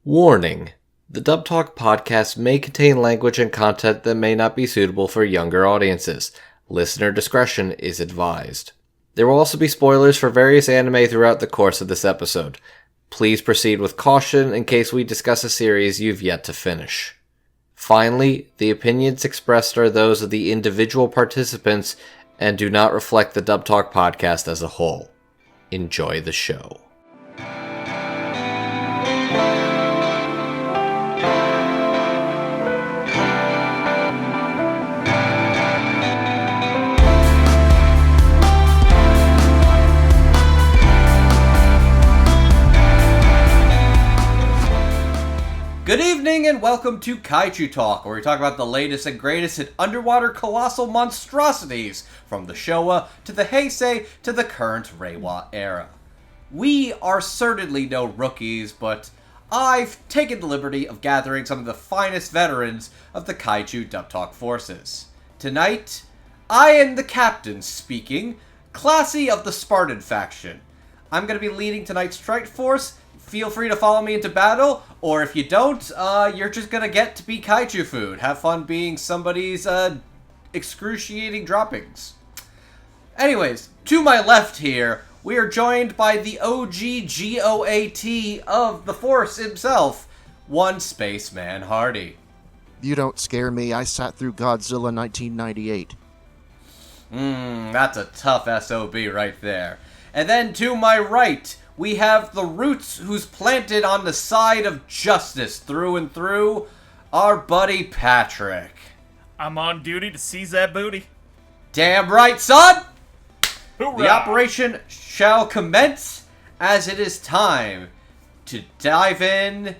Warning: the Dub Talk podcast may contain language and content that may not be suitable for younger audiences. Listener discretion is advised. There will also be spoilers for various anime throughout the course of this episode. Please proceed with caution in case we discuss a series you've yet to finish. Finally, the opinions expressed are those of the individual participants and do not reflect the Dub Talk podcast as a whole. Enjoy the show. Good evening and welcome to Kaiju Talk, where we talk about the latest and greatest in underwater colossal monstrosities, from the Showa to the Heisei to the current Reiwa era. We are certainly no rookies, but I've taken the liberty of gathering some of the finest veterans of the Kaiju Dub Talk forces. Tonight, I am the captain speaking, Classy of the Spartan faction. I'm going to be leading tonight's strike force. Feel free to follow me into battle, or if you don't, you're just gonna get to be kaiju food. Have fun being somebody's, excruciating droppings. Anyways, to my left here, we are joined by the OG GOAT of the Force himself, one Spaceman Hardy. You don't scare me, I sat through Godzilla 1998. That's a tough SOB right there. And then to my right, we have the roots who's planted on the side of justice through and through, our buddy Patrick. I'm on duty to seize that booty. Damn right, son! Hoorah! The operation shall commence as it is time to dive in.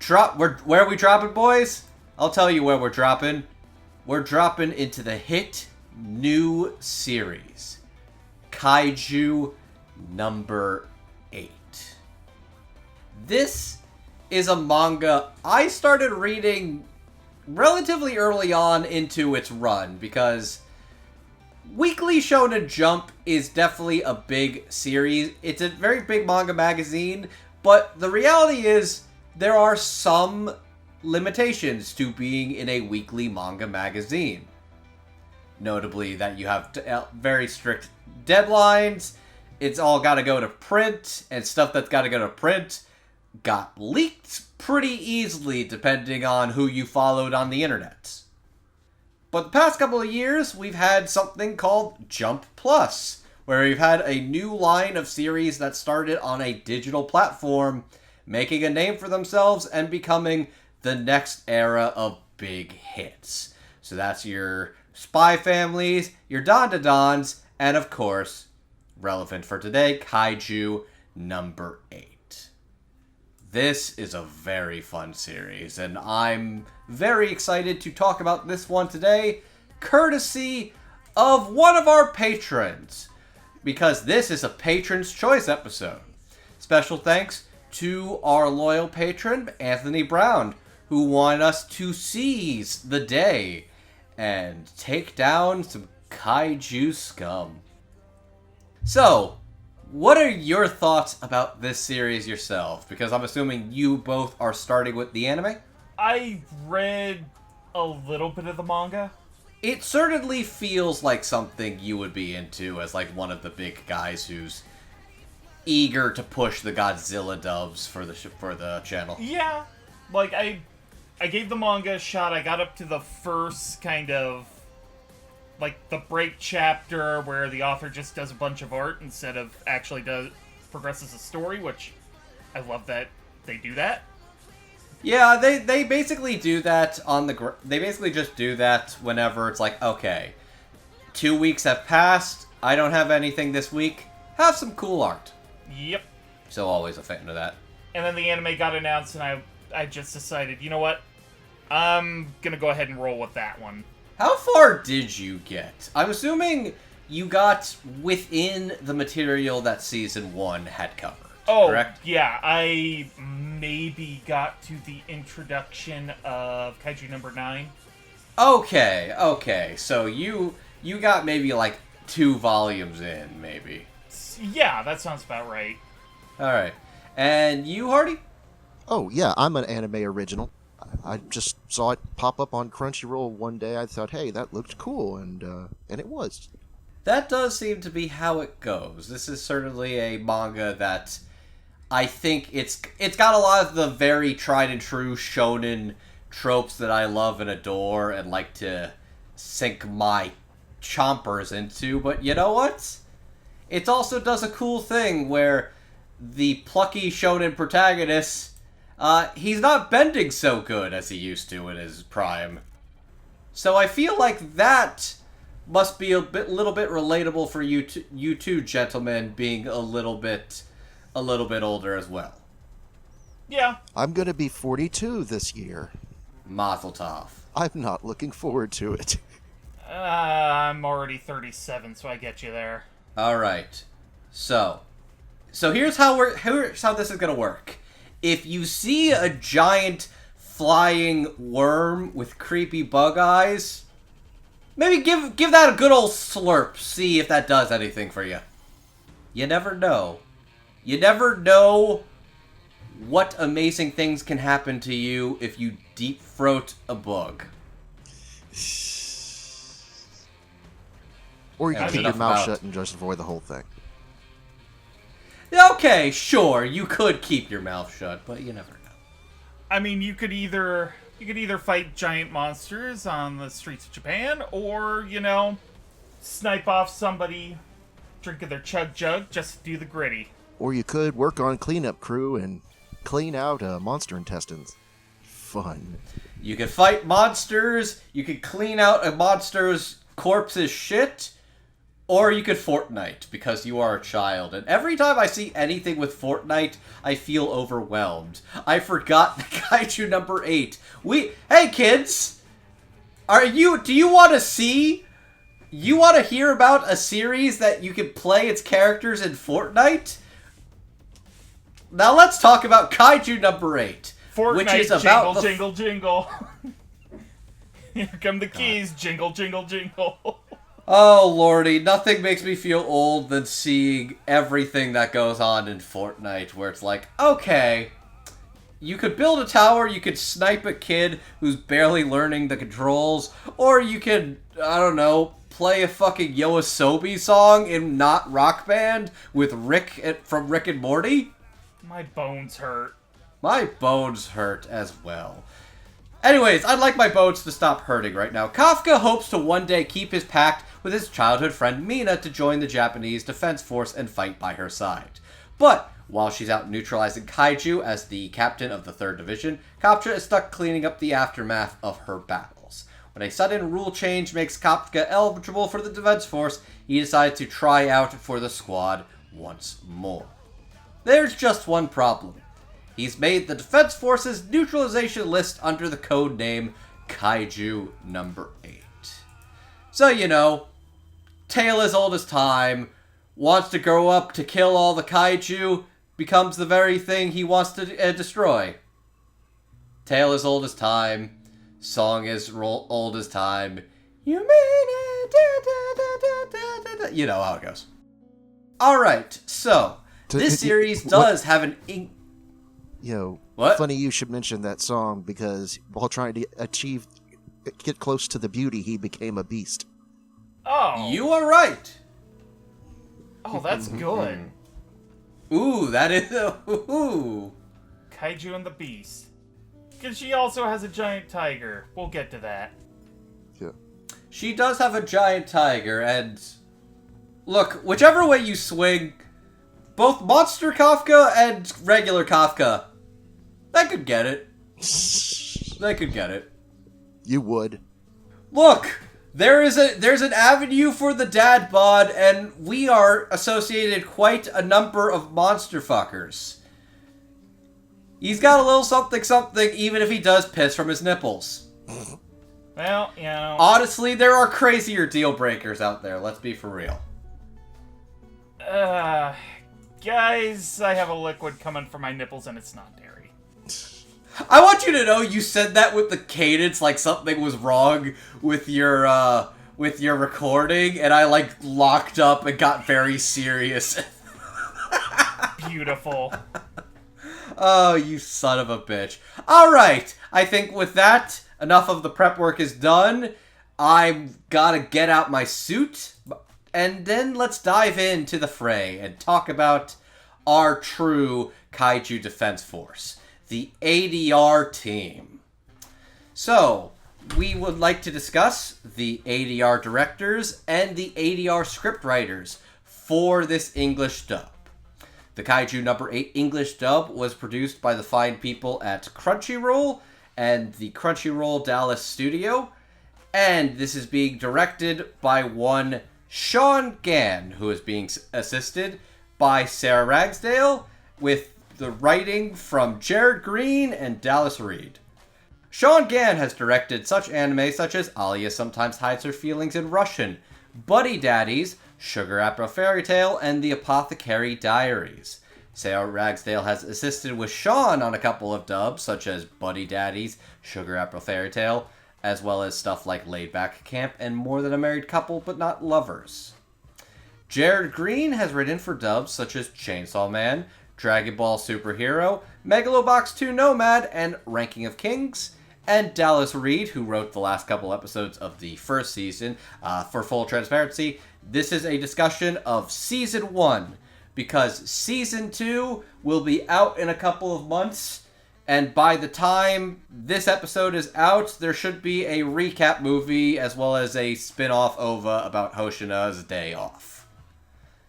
Where are we dropping, boys? I'll tell you where we're dropping. We're dropping into the hit new series, Kaiju No. 8. This is a manga I started reading relatively early on into its run because Weekly Shonen Jump is definitely a big series. It's a very big manga magazine, but the reality is there are some limitations to being in a weekly manga magazine. Notably that you have very strict deadlines. It's all got to go to print, and stuff that's got to go to print got leaked pretty easily depending on who you followed on the internet. But the past couple of years, we've had something called Jump Plus, where we've had a new line of series that started on a digital platform, making a name for themselves and becoming the next era of big hits. So that's your Spy Families, your Don Dons, and of course, relevant for today, Kaiju No. 8. This is a very fun series, and I'm very excited to talk about this one today, courtesy of one of our patrons, because this is a Patron's Choice episode. Special thanks to our loyal patron, Anthony Brown, who wanted us to seize the day and take down some kaiju scum. So, what are your thoughts about this series yourself? Because I'm assuming you both are starting with the anime? I read a little bit of the manga. It certainly feels like something you would be into as like one of the big guys who's eager to push the Godzilla dubs for the channel. Yeah, like I gave the manga a shot. I got up to the first kind of like the break chapter where the author just does a bunch of art instead of actually progresses a story, which I love that they do that. Yeah, they basically do that they basically just do that whenever it's like, okay, 2 weeks have passed, I don't have anything this week, have some cool art. Yep. So always a fan of that. And then the anime got announced and I just decided, you know what? I'm gonna go ahead and roll with that one. How far did you get? I'm assuming you got within the material that Season 1 had covered, correct? Yeah, I maybe got to the introduction of Kaiju No. 9. Okay, so you got maybe like 2 volumes in, maybe. Yeah, that sounds about right. Alright. And you, Hardy? Oh, yeah, I'm an anime original. I just saw it pop up on Crunchyroll one day. I thought, hey, that looked cool, and it was. That does seem to be how it goes. This is certainly a manga that I think it's got a lot of the very tried and true shonen tropes that I love and adore and like to sink my chompers into, but you know what? It also does a cool thing where the plucky shonen protagonist, he's not bending so good as he used to in his prime. So I feel like that must be little bit relatable for you two gentlemen, being a little bit older as well. Yeah. I'm gonna be 42 this year. Mazel tov. I'm not looking forward to it. I'm already 37, so I get you there. All right. So here's how this is gonna work. If you see a giant flying worm with creepy bug eyes, maybe give that a good old slurp. See if that does anything for you. You never know. You never know what amazing things can happen to you if you deep throat a bug. Or you Yeah, can keep enough your mouth about- shut and just avoid the whole thing. Okay, sure, you could keep your mouth shut, but you never know. I mean, you could either fight giant monsters on the streets of Japan, or, snipe off somebody drinking their chug jug just to do the gritty. Or you could work on cleanup crew and clean out monster intestines. Fun. You could fight monsters, you could clean out a monster's corpse's shit, or you could Fortnite, because you are a child. And every time I see anything with Fortnite, I feel overwhelmed. I forgot the Kaiju number 8. Hey kids! Do you want to see? You want to hear about a series that you can play its characters in Fortnite? Now let's talk about Kaiju number 8. Fortnite, which is about jingle, jingle, jingle. Here come the keys, jingle, jingle, jingle. Oh lordy, nothing makes me feel old than seeing everything that goes on in Fortnite, where it's like, okay, you could build a tower, you could snipe a kid who's barely learning the controls, or you could, I don't know, play a fucking Yoasobi song in Not Rock Band with Rick from Rick and Morty. My bones hurt. My bones hurt as well. Anyways, I'd like my bones to stop hurting right now. Kafka hopes to one day keep his pact with his childhood friend Mina to join the Japanese Defense Force and fight by her side. But while she's out neutralizing kaiju as the captain of the 3rd Division, Kafka is stuck cleaning up the aftermath of her battles. When a sudden rule change makes Kafka eligible for the Defense Force, he decides to try out for the squad once more. There's just one problem. He's made the Defense Force's neutralization list under the code name Kaiju number 8. So, tale as old as time, wants to grow up to kill all the kaiju, becomes the very thing he wants to destroy. Tale as old as time, song as old as time, you mean it, you know how it goes. Alright, so, this series does have an What? Funny you should mention that song, because while trying to get close to the beauty, he became a beast. Oh. You are right. Oh, that's good. Ooh, that is ooh. Kaiju and the Beast. Because she also has a giant tiger. We'll get to that. Yeah. She does have a giant tiger, and look, whichever way you swing, both Monster Kafka and regular Kafka, they could get it. They could get it. You would. Look, there's an avenue for the dad bod, and we are associated quite a number of monster fuckers. He's got a little something something, even if he does piss from his nipples. Well, Honestly, there are crazier deal breakers out there, let's be for real. Guys, I have a liquid coming from my nipples and it's not dairy. I want you to know you said that with the cadence like something was wrong with your recording, and I locked up and got very serious. Beautiful. Oh, you son of a bitch. Alright, I think with that, enough of the prep work is done. I've gotta get out my suit, and then let's dive into the fray and talk about our true Kaiju Defense Force, the ADR team. So, we would like to discuss the ADR directors and the ADR scriptwriters for this English dub. The Kaiju number 8 English dub was produced by the fine people at Crunchyroll and the Crunchyroll Dallas studio, and this is being directed by one Sean Gann, who is being assisted by Sarah Ragsdale, with the writing from Jared Green and Dallas Reed. Sean Gann has directed such anime such as Alia Sometimes Hides Her Feelings in Russian, Buddy Daddies, Sugar Apple Fairy Tale, and The Apothecary Diaries. Sarah Ragsdale has assisted with Sean on a couple of dubs, such as Buddy Daddies, Sugar Apple Fairy Tale, as well as stuff like Laid Back Camp and More Than a Married Couple But Not Lovers. Jared Green has written for dubs such as Chainsaw Man, Dragon Ball Superhero, Megalobox 2 Nomad, and Ranking of Kings. And Dallas Reed, who wrote the last couple episodes of the first season. For full transparency, this is a discussion of Season 1, because Season 2 will be out in a couple of months, and by the time this episode is out, there should be a recap movie as well as a spin-off OVA about Hoshina's day off.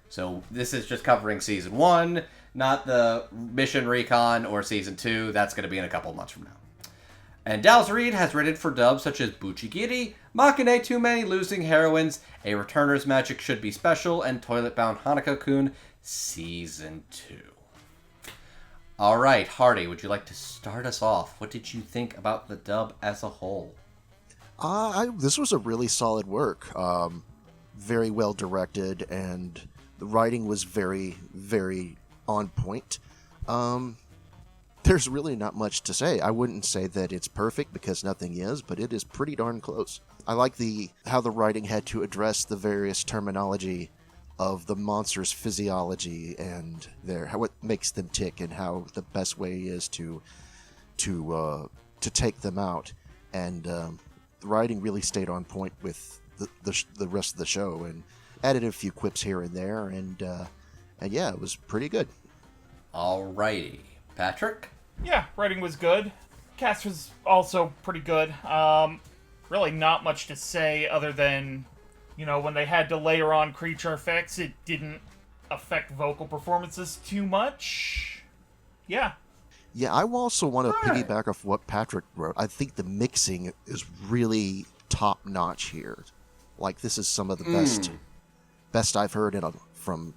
So this is just covering Season 1, not the Mission Recon or Season 2. That's going to be in a couple of months from now. And Dallas Reed has written for dubs such as Buchigiri, Makine Too Many Losing Heroines, A Returner's Magic Should Be Special, and Toilet Bound Hanako-kun Season 2. Alright, Hardy, would you like to start us off? What did you think about the dub as a whole? This was a really solid work. Very well directed, and the writing was very, very on point. There's really not much to say. I wouldn't say that it's perfect because nothing is, but it is pretty darn close. I like how the writing had to address the various terminology of the monster's physiology and how it makes them tick, and how the best way is to take them out. And the writing really stayed on point with the rest of the show, and added a few quips here and there, and yeah, it was pretty good. Alrighty, Patrick? Yeah, writing was good. Cast was also pretty good. Really not much to say other than, when they had to layer on creature effects, it didn't affect vocal performances too much. Yeah. Yeah, I also want to piggyback off what Patrick wrote. I think the mixing is really top-notch here. Like, this is some of the best I've heard from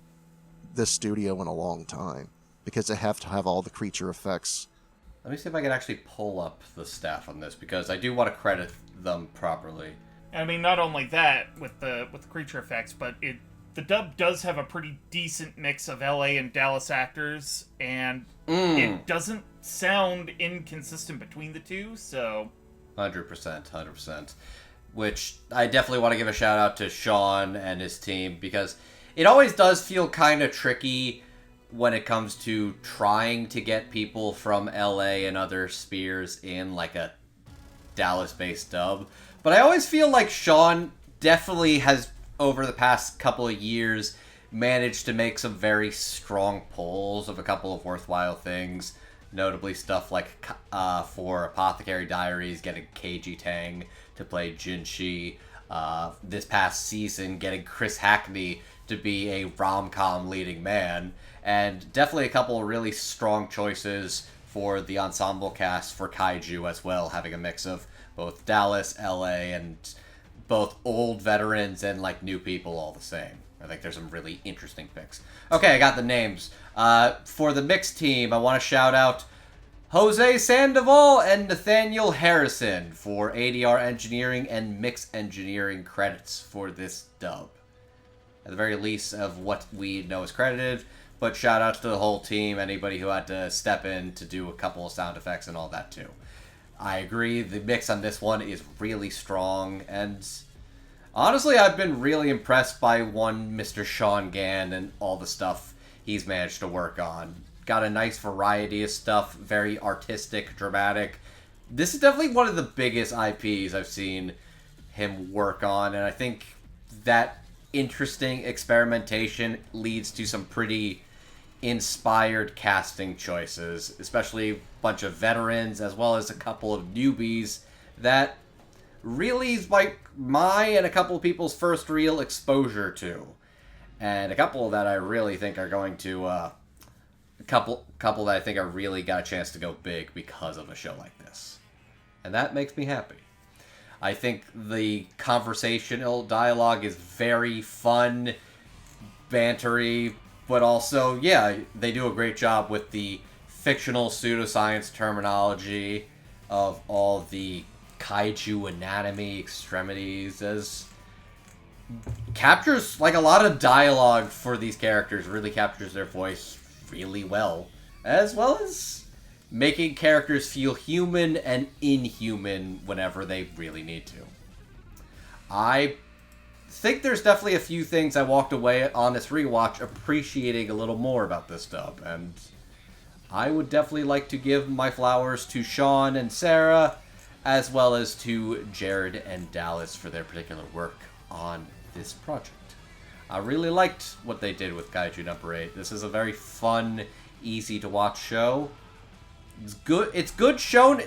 this studio in a long time, because they have to have all the creature effects. Let me see if I can actually pull up the staff on this, because I do want to credit them properly. I mean, not only that with the creature effects, but the dub does have a pretty decent mix of LA and Dallas actors, and it doesn't sound inconsistent between the two, so 100%. Which I definitely want to give a shout out to Sean and his team, because it always does feel kind of tricky when it comes to trying to get people from LA and other spheres in like a Dallas-based dub. But I always feel like Sean definitely has, over the past couple of years, managed to make some very strong pulls of a couple of worthwhile things. Notably stuff like for Apothecary Diaries, getting Keiji Tang to play Jinshi. This past season, getting Chris Hackney to be a rom-com leading man. And definitely a couple of really strong choices for the ensemble cast for Kaiju as well, having a mix of both Dallas, LA, and both old veterans and like new people all the same. I think there's some really interesting picks. Okay, I got the names. For the mixed team, I want to shout out Jose Sandoval and Nathaniel Harrison for ADR engineering and mix engineering credits for this dub. At the very least of what we know is credited, but shout out to the whole team, anybody who had to step in to do a couple of sound effects and all that too. I agree, the mix on this one is really strong, and honestly, I've been really impressed by one Mr. Sean Gann and all the stuff he's managed to work on. got a nice variety of stuff, very artistic, dramatic. This is definitely one of the biggest IPs I've seen him work on, and I think that interesting experimentation leads to some pretty inspired casting choices, especially a bunch of veterans as well as a couple of newbies that really is like my and a couple of people's first real exposure to. And a couple that I really think are going to, a couple that I think are really got a chance to go big because of a show like this. And that makes me happy. I think the conversational dialogue is very fun, bantery, but also, yeah, they do a great job with the fictional pseudoscience terminology of all the kaiju anatomy extremities, as captures, like, a lot of dialogue for these characters, really captures their voice really well as making characters feel human and inhuman whenever they really need to. I think there's definitely a few things I walked away on this rewatch appreciating a little more about this dub, and I would definitely like to give my flowers to Sean and Sarah, as well as to Jared and Dallas for their particular work on this project. I really liked what they did with Kaiju No. 8. This is a very fun, easy to watch show. It's good. It's good shown.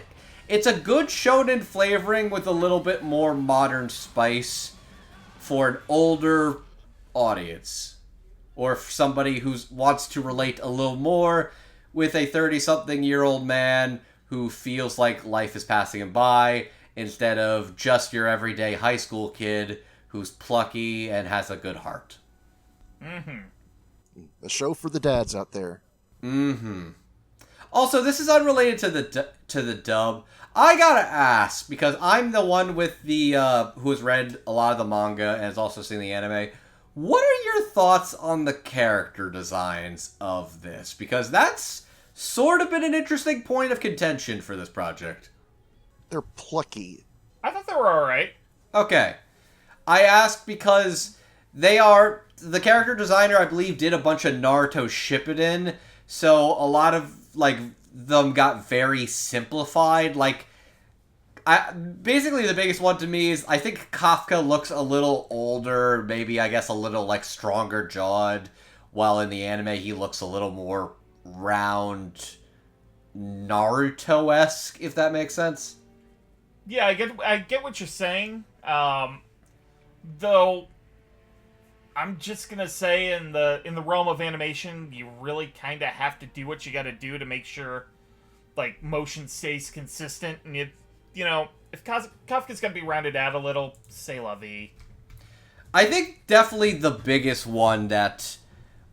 It's a good shonen flavoring with a little bit more modern spice for an older audience, or for somebody who wants to relate a little more with a 30-something-year-old man who feels like life is passing him by, instead of just your everyday high school kid who's plucky and has a good heart. A show for the dads out there. Also, this is unrelated to the dub. I gotta ask, because I'm the one with the who has read a lot of the manga and has also seen the anime. What are your thoughts on the character designs of this? Because that's sort of been an interesting point of contention for this project. They're plucky. I thought they were alright. Okay. I ask because the character designer, I believe, did a bunch of Naruto Shippuden, so a lot of, like, them got very simplified. Like, basically the biggest one to me is I think Kafka looks a little older, maybe, I guess, a little, like, stronger jawed, while in the anime he looks a little more round, Naruto-esque, if that makes sense. Yeah, I get what you're saying. Though I'm just gonna say, in the realm of animation, you really kind of have to do what you got to do to make sure, like, motion stays consistent. And if Kafka's gonna be rounded out a little, c'est la vie. I think definitely the biggest one that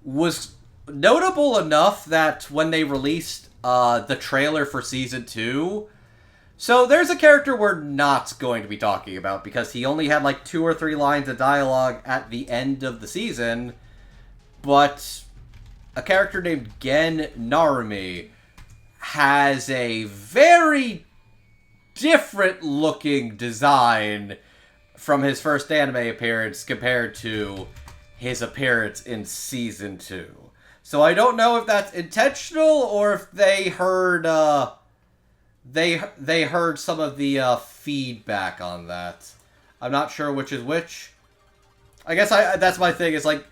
was notable enough that when they released the trailer for Season 2... So there's a character we're not going to be talking about because he only had like 2 or 3 lines of dialogue at the end of the season, but a character named Gen Narumi has a very different looking design from his first anime appearance compared to his appearance in Season 2. So I don't know if that's intentional or if they heard They heard some of the feedback on that. I'm not sure which is which. I guess that's my thing. It's like,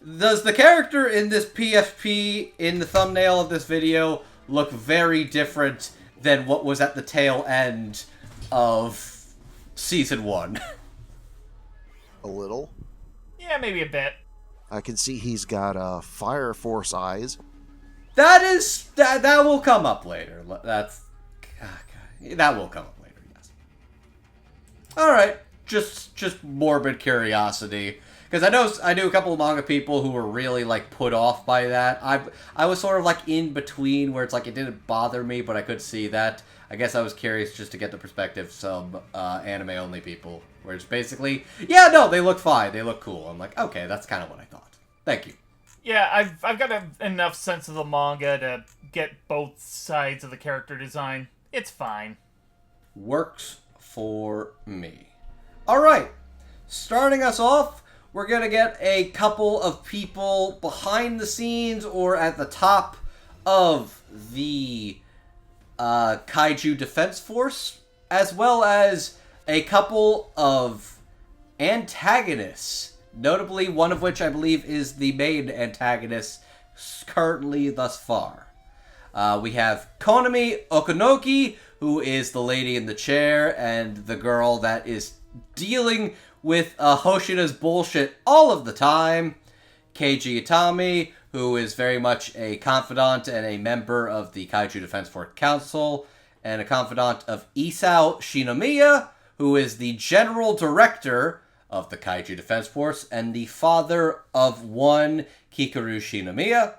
does the character in this PFP in the thumbnail of this video look very different than what was at the tail end of Season 1? A little. Yeah, maybe a bit. I can see he's got Fire Force eyes. That will come up later. That will come up later, yes. Alright, just morbid curiosity. Because I knew a couple of manga people who were really, like, put off by that. I was sort of, like, in between, where it's like, it didn't bother me, but I could see that. I guess I was curious just to get the perspective of some anime-only people, where it's basically, yeah, no, they look fine, they look cool. I'm like, okay, that's kind of what I thought. Thank you. Yeah, I've got enough sense of the manga to get both sides of the character design. It's fine. Works for me. Alright, starting us off, we're going to get a couple of people behind the scenes or at the top of the Kaiju Defense Force, as well as a couple of antagonists, notably one of which I believe is the main antagonist currently thus far. We have Konami Okonoki, who is the lady in the chair and the girl that is dealing with Hoshina's bullshit all of the time. Keiji Itami, who is very much a confidant and a member of the Kaiju Defense Force Council, and a confidant of Isao Shinomiya, who is the general director of the Kaiju Defense Force and the father of one Kikaru Shinomiya,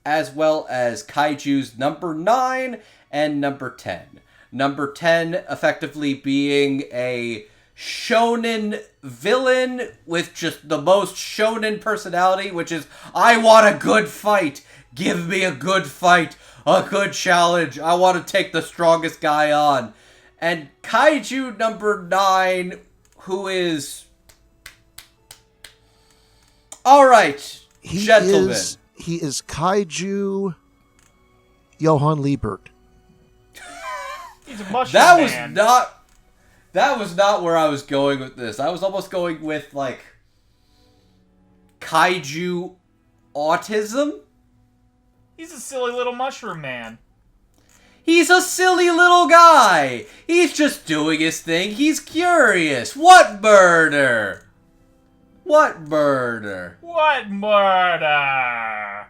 as well as Kaiju's number 9 and number 10. Number 10 effectively being a shonen villain with just the most shonen personality, which is, I want a good fight. Give me a good fight. A good challenge. I want to take the strongest guy on. And Kaiju number 9, who is... Alright, gentlemen. He is Kaiju Johann Liebert. He's a mushroom man. That was not where I was going with this. I was almost going with, like, Kaiju autism? He's a silly little mushroom man. He's a silly little guy. He's just doing his thing. He's curious. What murder? What murder? What murder?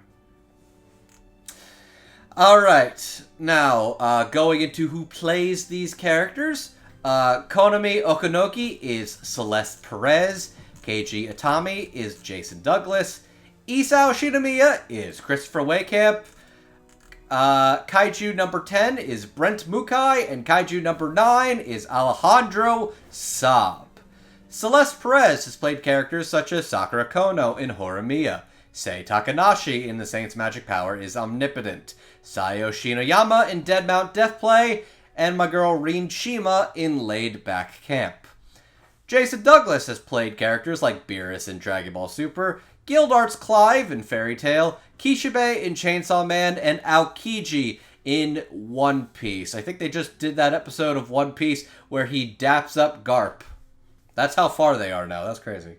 Alright, now, going into who plays these characters. Konami Okonoki is Celeste Perez. Keiji Itami is Jason Douglas. Isao Shinomiya is Christopher Waycamp. Kaiju number 10 is Brent Mukai. And Kaiju number 9 is Alejandro Saab. Celeste Perez has played characters such as Sakura Kono in Horimiya. Sei Takanashi in The Saint's Magic Power is Omnipotent. Sayo Shinoyama in Dead Mount Deathplay. And my girl Rin Shima in Laid Back Camp. Jason Douglas has played characters like Beerus in Dragon Ball Super, Guildarts Clive in Fairy Tail, Kishibe in Chainsaw Man, and Aokiji in One Piece. I think they just did that episode of One Piece where he daps up Garp. That's how far they are now. That's crazy.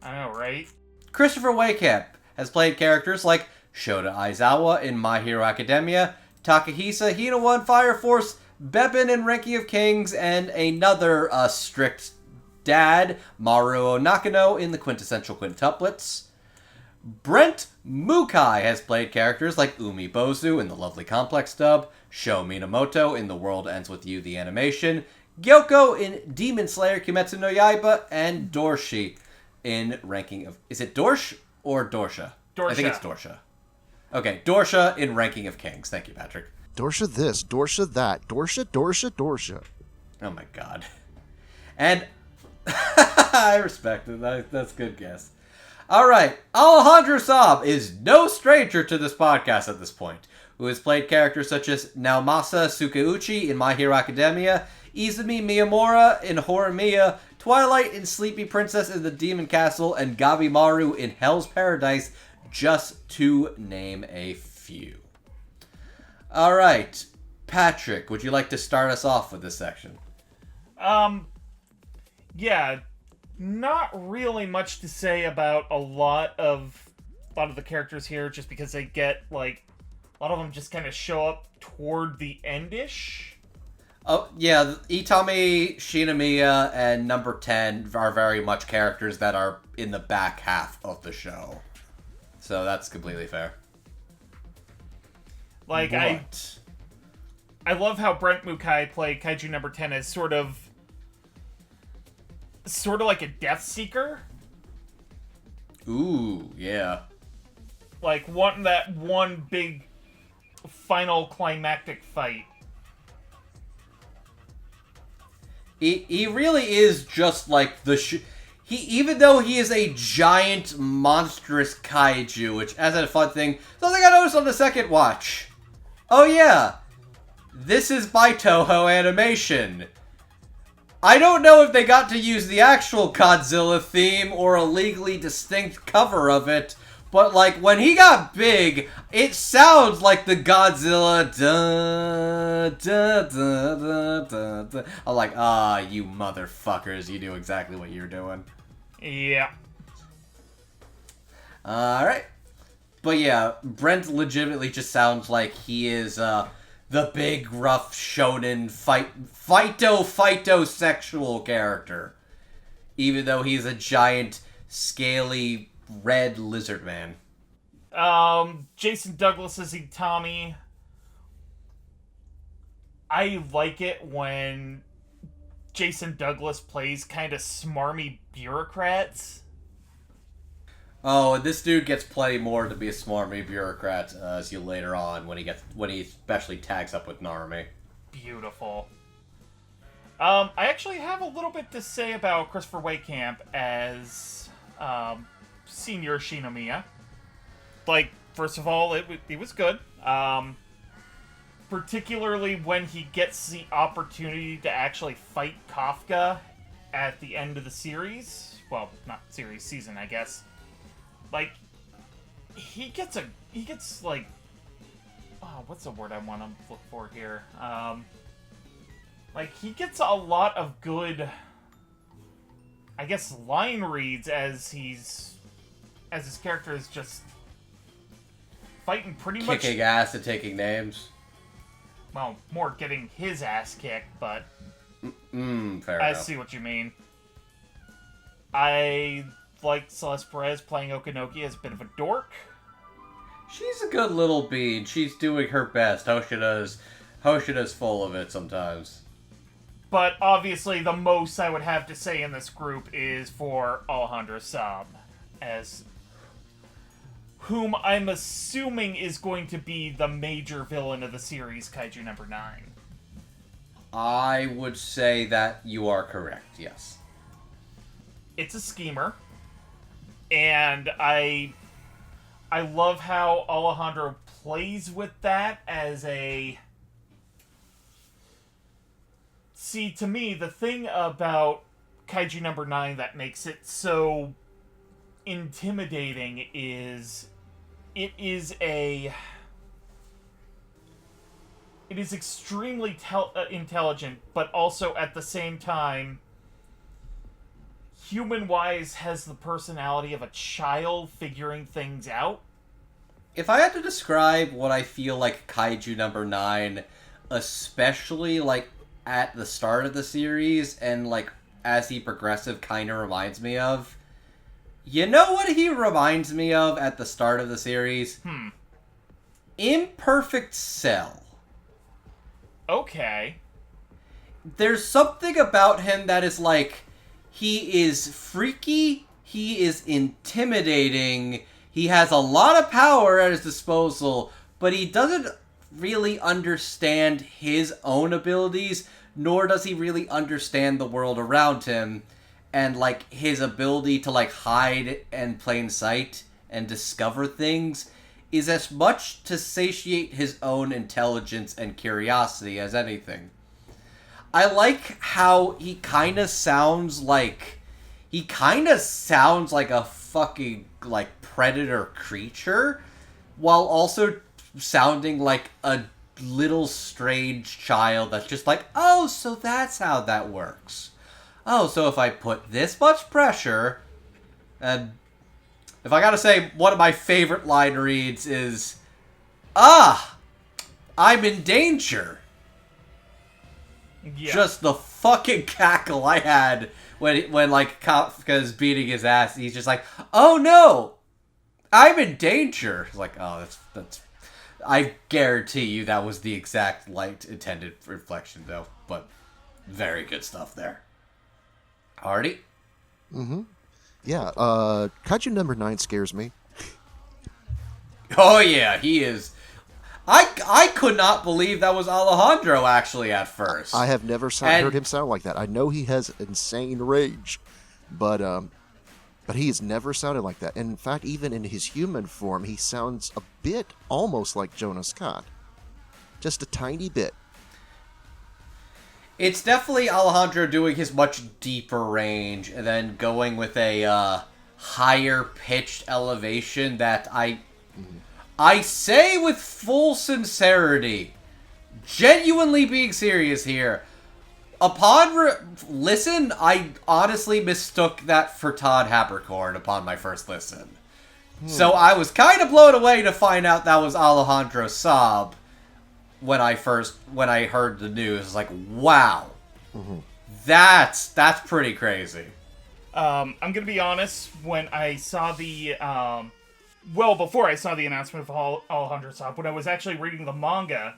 I know, right? Christopher Waycamp has played characters like Shota Aizawa in My Hero Academia, Takahisa Hinawa in Fire Force, Bebin in Ranking of Kings, and another strict dad, Maruo Nakano in the Quintessential Quintuplets. Brent Mukai has played characters like Umi Bozu in the Lovely Complex dub, Sho Minamoto in The World Ends With You the animation, Gyoko in Demon Slayer Kimetsu no Yaiba, and Dorshi in Ranking of... Is it Dorsh or Dorsha? Dorsha. I think it's Dorsha. Okay, Dorsha in Ranking of Kings. Thank you, Patrick. Dorsha this, Dorsha that, Dorsha. Oh my god. And I respect it. That's a good guess. Alright, Alejandro Saab is no stranger to this podcast at this point, who has played characters such as Naomasa Sukeuchi in My Hero Academia, Izumi Miyamura in Horimiya, Twilight in Sleepy Princess in the Demon Castle, and Gabimaru in Hell's Paradise, just to name a few. Alright, Patrick, would you like to start us off with this section? Yeah, not really much to say about a lot of the characters here, just because they get, like, a lot of them just kind of show up toward the end-ish. Oh, yeah, Itami, Shinomiya, and number 10 are very much characters that are in the back half of the show. So that's completely fair. Like, What? I love how Brent Mukai played Kaiju number 10 as sort of like a Death Seeker. Ooh, yeah. Like, one big final climactic fight. He really is just like the even though he is a giant, monstrous kaiju, which, as a fun thing, something I noticed on the second watch. Oh yeah, this is by Toho Animation. I don't know if they got to use the actual Godzilla theme or a legally distinct cover of it, But, like, when he got big, it sounds like the Godzilla. I'm like, you motherfuckers, you knew exactly what you were doing. Yeah. Alright. But yeah, Brent legitimately just sounds like he is, the big, rough, shonen, phytosexual character. Even though he's a giant, scaly, red lizard man. Jason Douglas as Itami. I like it when Jason Douglas plays kind of smarmy bureaucrats. Oh, and this dude gets plenty more to be a smarmy bureaucrat as you later on when he especially tags up with Narumi. Beautiful. I actually have a little bit to say about Christopher Waitkamp as Senior Shinomiya. Like, first of all, it was good. Particularly when he gets the opportunity to actually fight Kafka at the end of the series. Well, not series, season, I guess. Like, he gets like, what's the word I want to look for here? Like, he gets a lot of good, I guess, line reads as his character is just fighting pretty much... Kicking ass and taking names. Well, more getting his ass kicked, but... fair I enough. see what you mean. I like Celeste Perez playing Okinoki as a bit of a dork. She's a good little bean. She's doing her best. Hoshina's full of it sometimes. But obviously, the most I would have to say in this group is for Alejandro Saab, as whom I'm assuming is going to be the major villain of the series, Kaiju number 9. I would say that you are correct, yes. It's a schemer, and I love how Alejandro plays with that as a... See, to me, the thing about Kaiju number 9 that makes it so intimidating is it is extremely intelligent, but also at the same time, human-wise, has the personality of a child figuring things out. If I had to describe what I feel like Kaiju number 9, especially, like, at the start of the series, and, like, as he progressive kind of reminds me of, you know what he reminds me of at the start of the series? Imperfect Cell. Okay. There's something about him that is like, he is freaky, he is intimidating, he has a lot of power at his disposal, but he doesn't really understand his own abilities, nor does he really understand the world around him, and, like, his ability to, like, hide in plain sight and discover things is as much to satiate his own intelligence and curiosity as anything. I like how he kind of sounds like a fucking, like, predator creature, while also sounding like a little strange child that's just like, oh, so that's how that works. Oh, so if I put this much pressure, and if I gotta say, one of my favorite line reads is, I'm in danger. Yeah. Just the fucking cackle I had when like, Kafka's beating his ass, he's just like, oh no, I'm in danger. It's like, oh, that's... I guarantee you that was the exact light intended reflection, though. But very good stuff there. Hardy? Yeah, Kaiju number 9 scares me. Oh yeah, he is... I could not believe that was Alejandro, actually, at first. I have never heard him sound like that. I know he has insane rage, but he has never sounded like that. And in fact, even in his human form, he sounds a bit almost like Jonah Scott. Just a tiny bit. It's definitely Alejandro doing his much deeper range, and then going with a higher pitched elevation that I say with full sincerity, genuinely being serious here. Upon listen, I honestly mistook that for Todd Haberkorn upon my first listen. So I was kind of blown away to find out that was Alejandro Saab when I heard the news. I was like, wow. That's pretty crazy. I'm gonna be honest, when I saw the before I saw the announcement of Alejandro Saab, when I was actually reading the manga,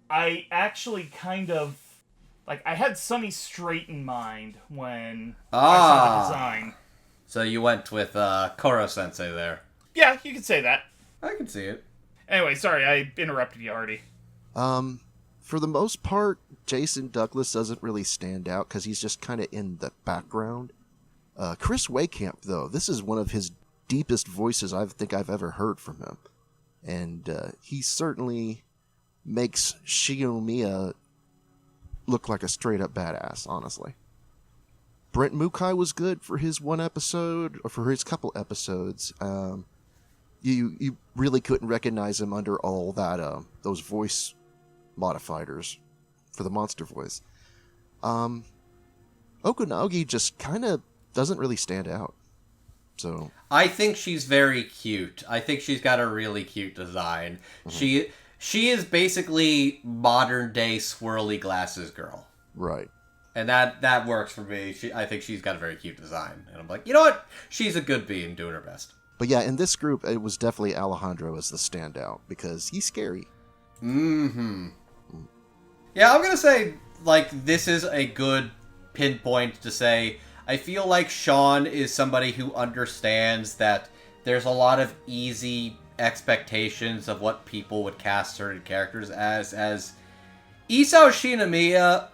I actually kind of I had Sunny Straight in mind when I saw the design. So you went with Koro Sensei there. Yeah, you could say that. I can see it. Anyway, sorry, I interrupted you already. For the most part, Jason Douglas doesn't really stand out because he's just kind of in the background. Chris Waycamp, though, this is one of his deepest voices I think I've ever heard from him. And he certainly makes Shinomiya look like a straight-up badass, honestly. Brent Mukai was good for his one episode, or for his couple episodes. You really couldn't recognize him under all that those voice modifiers for the monster voice. Okonogi just kind of doesn't really stand out. So I think she's very cute. I think she's got a really cute design. She is basically modern day swirly glasses girl. Right. And that works for me. I think she's got a very cute design. And I'm like, you know what? She's a good being doing her best. But yeah, in this group, it was definitely Alejandro as the standout because he's scary. Yeah, I'm going to say, this is a good pinpoint to say, I feel like Sean is somebody who understands that there's a lot of easy expectations of what people would cast certain characters as Isao Shinomiya,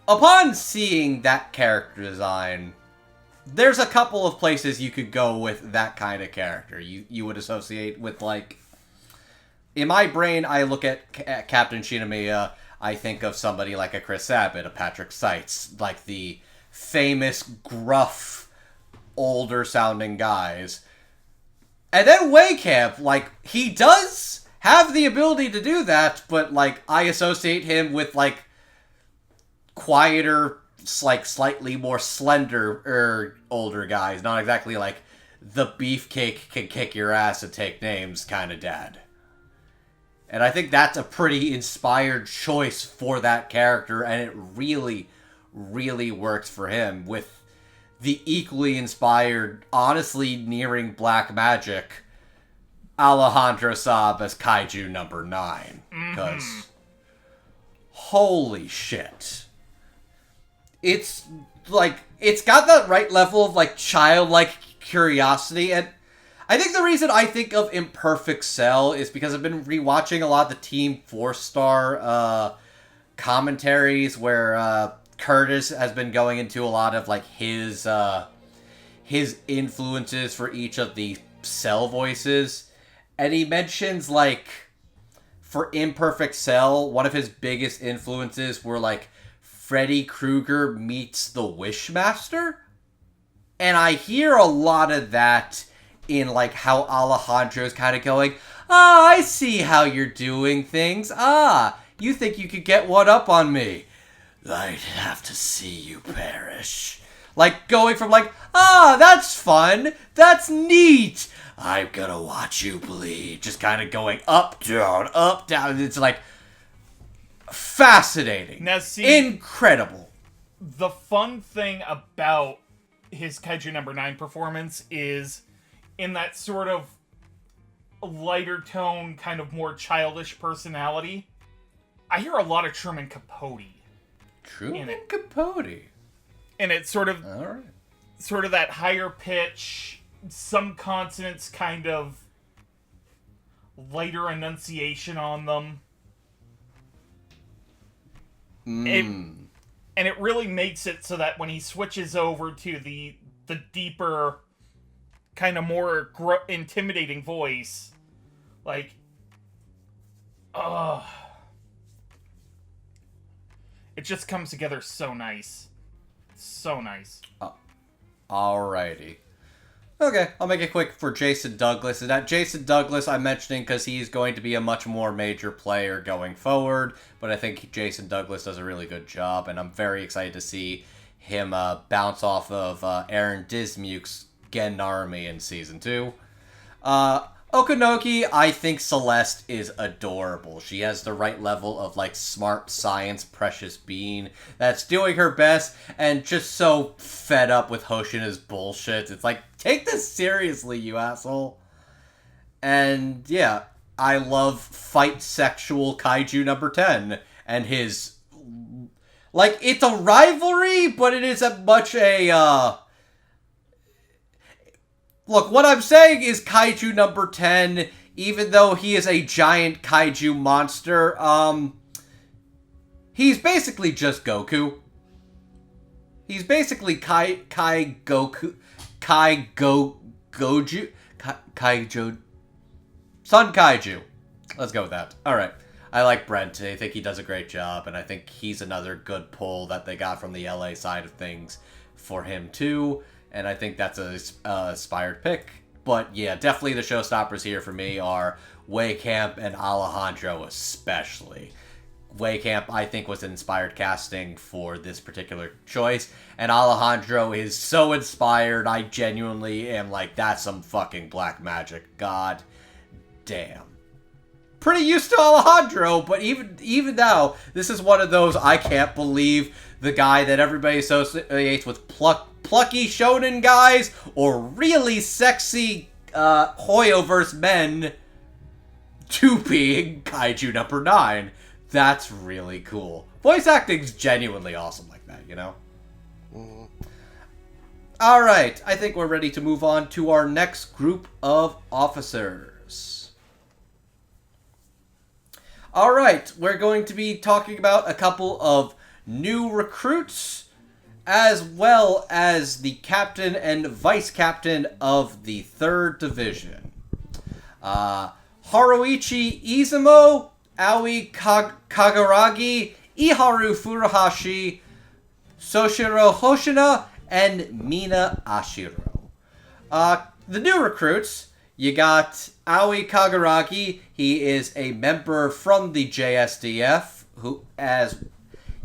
upon seeing that character design, there's a couple of places you could go with that kind of character. You would associate with, in my brain, I look at Captain Shinomiya, I think of somebody like a Chris Abbott, a Patrick Seitz, the famous, gruff, older-sounding guys. And then Waycamp, he does have the ability to do that, but, I associate him with, quieter, slightly more slender, older guys. Not exactly, the beefcake can kick your ass and take names kind of dad. And I think that's a pretty inspired choice for that character, and it really, really works for him with the equally inspired, honestly nearing black magic, Alejandro Saab as Kaiju No. 9. Because, holy shit. It's, it's got that right level of, childlike curiosity, and I think the reason I think of Imperfect Cell is because I've been rewatching a lot of the Team 4-Star commentaries where Curtis has been going into a lot of his influences for each of the Cell voices, and he mentions for Imperfect Cell, one of his biggest influences were Freddy Krueger meets the Wishmaster, and I hear a lot of that in how Alejandro's kind of going, I see how you're doing things. You think you could get one up on me. I'd have to see you perish. Going from that's fun. That's neat. I'm gonna watch you bleed. Just kind of going up, down, up, down. It's fascinating. Now see, incredible. The fun thing about his Kaiju No. 9 performance is in that sort of lighter tone, kind of more childish personality. I hear a lot of Truman Capote. Truman Capote. And it's sort of, all right, sort of that higher pitch, some consonants kind of lighter enunciation on them. And it really makes it so that when he switches over to the deeper, kind of more intimidating voice, it just comes together so nice. So nice. Alrighty. Okay, I'll make it quick for Jason Douglas. And that Jason Douglas I'm mentioning because he's going to be a much more major player going forward. But I think Jason Douglas does a really good job, and I'm very excited to see him bounce off of Aaron Dismuke's Gen Army in Season 2. Okanoki, I think Celeste is adorable. She has the right level of, like, smart science precious being that's doing her best and just so fed up with Hoshina's bullshit. It's like, take this seriously, you asshole. And, yeah, I love Fight Sexual Kaiju number 10 and his... Like, it's a rivalry, but it is much a, Look, what I'm saying is Kaiju number 10, even though he is a giant kaiju monster, he's basically just Goku. He's basically Goju, Sun Kaiju. Let's go with that. Alright. I like Brent. I think he does a great job, and I think he's another good pull that they got from the LA side of things for him, too. And I think that's a inspired pick. But yeah, definitely the showstoppers here for me are Waycamp and Alejandro especially. Waycamp, I think, was inspired casting for this particular choice. And Alejandro is so inspired, I genuinely am like, that's some fucking black magic. God damn. Pretty used to Alejandro, but even now, this is one of those I can't believe the guy that everybody associates with plucky shonen guys or really sexy Hoyoverse men to being Kaiju number 9. That's really cool. Voice acting's genuinely awesome like that, you know? Mm. Alright, I think we're ready to move on to our next group of officers. Alright, we're going to be talking about a couple of new recruits, as well as the captain and vice captain of the 3rd Division. Haruichi Izumo, Aoi Kagaragi, Iharu Furuhashi, Soshiro Hoshina, and Mina Ashiro. The new recruits, you got Aoi Kagaragi. He is a member from the JSDF,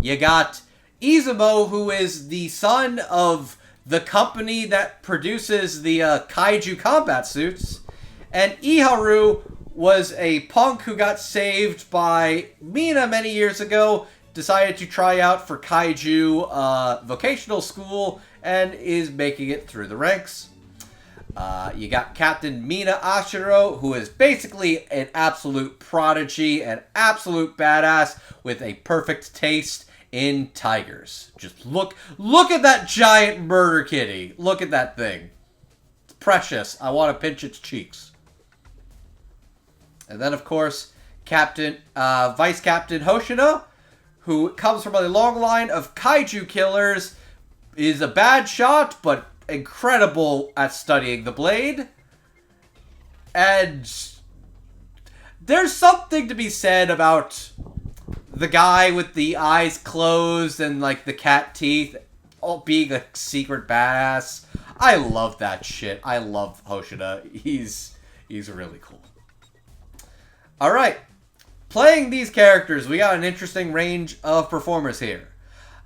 you got Izumo, who is the son of the company that produces the kaiju combat suits. And Iharu was a punk who got saved by Mina many years ago, decided to try out for kaiju vocational school, and is making it through the ranks. You got Captain Mina Ashiro, who is basically an absolute prodigy, an absolute badass with a perfect taste in tigers. Just look at that giant murder kitty. Look at that thing. It's precious. I want to pinch its cheeks. And then, of course, Vice Captain Hoshina, who comes from a long line of kaiju killers, is a bad shot, but incredible at studying the blade. And there's something to be said about the guy with the eyes closed and, like, the cat teeth all being a secret badass. I love that shit. I love Hoshina. He's really cool. Alright. Playing these characters, we got an interesting range of performers here.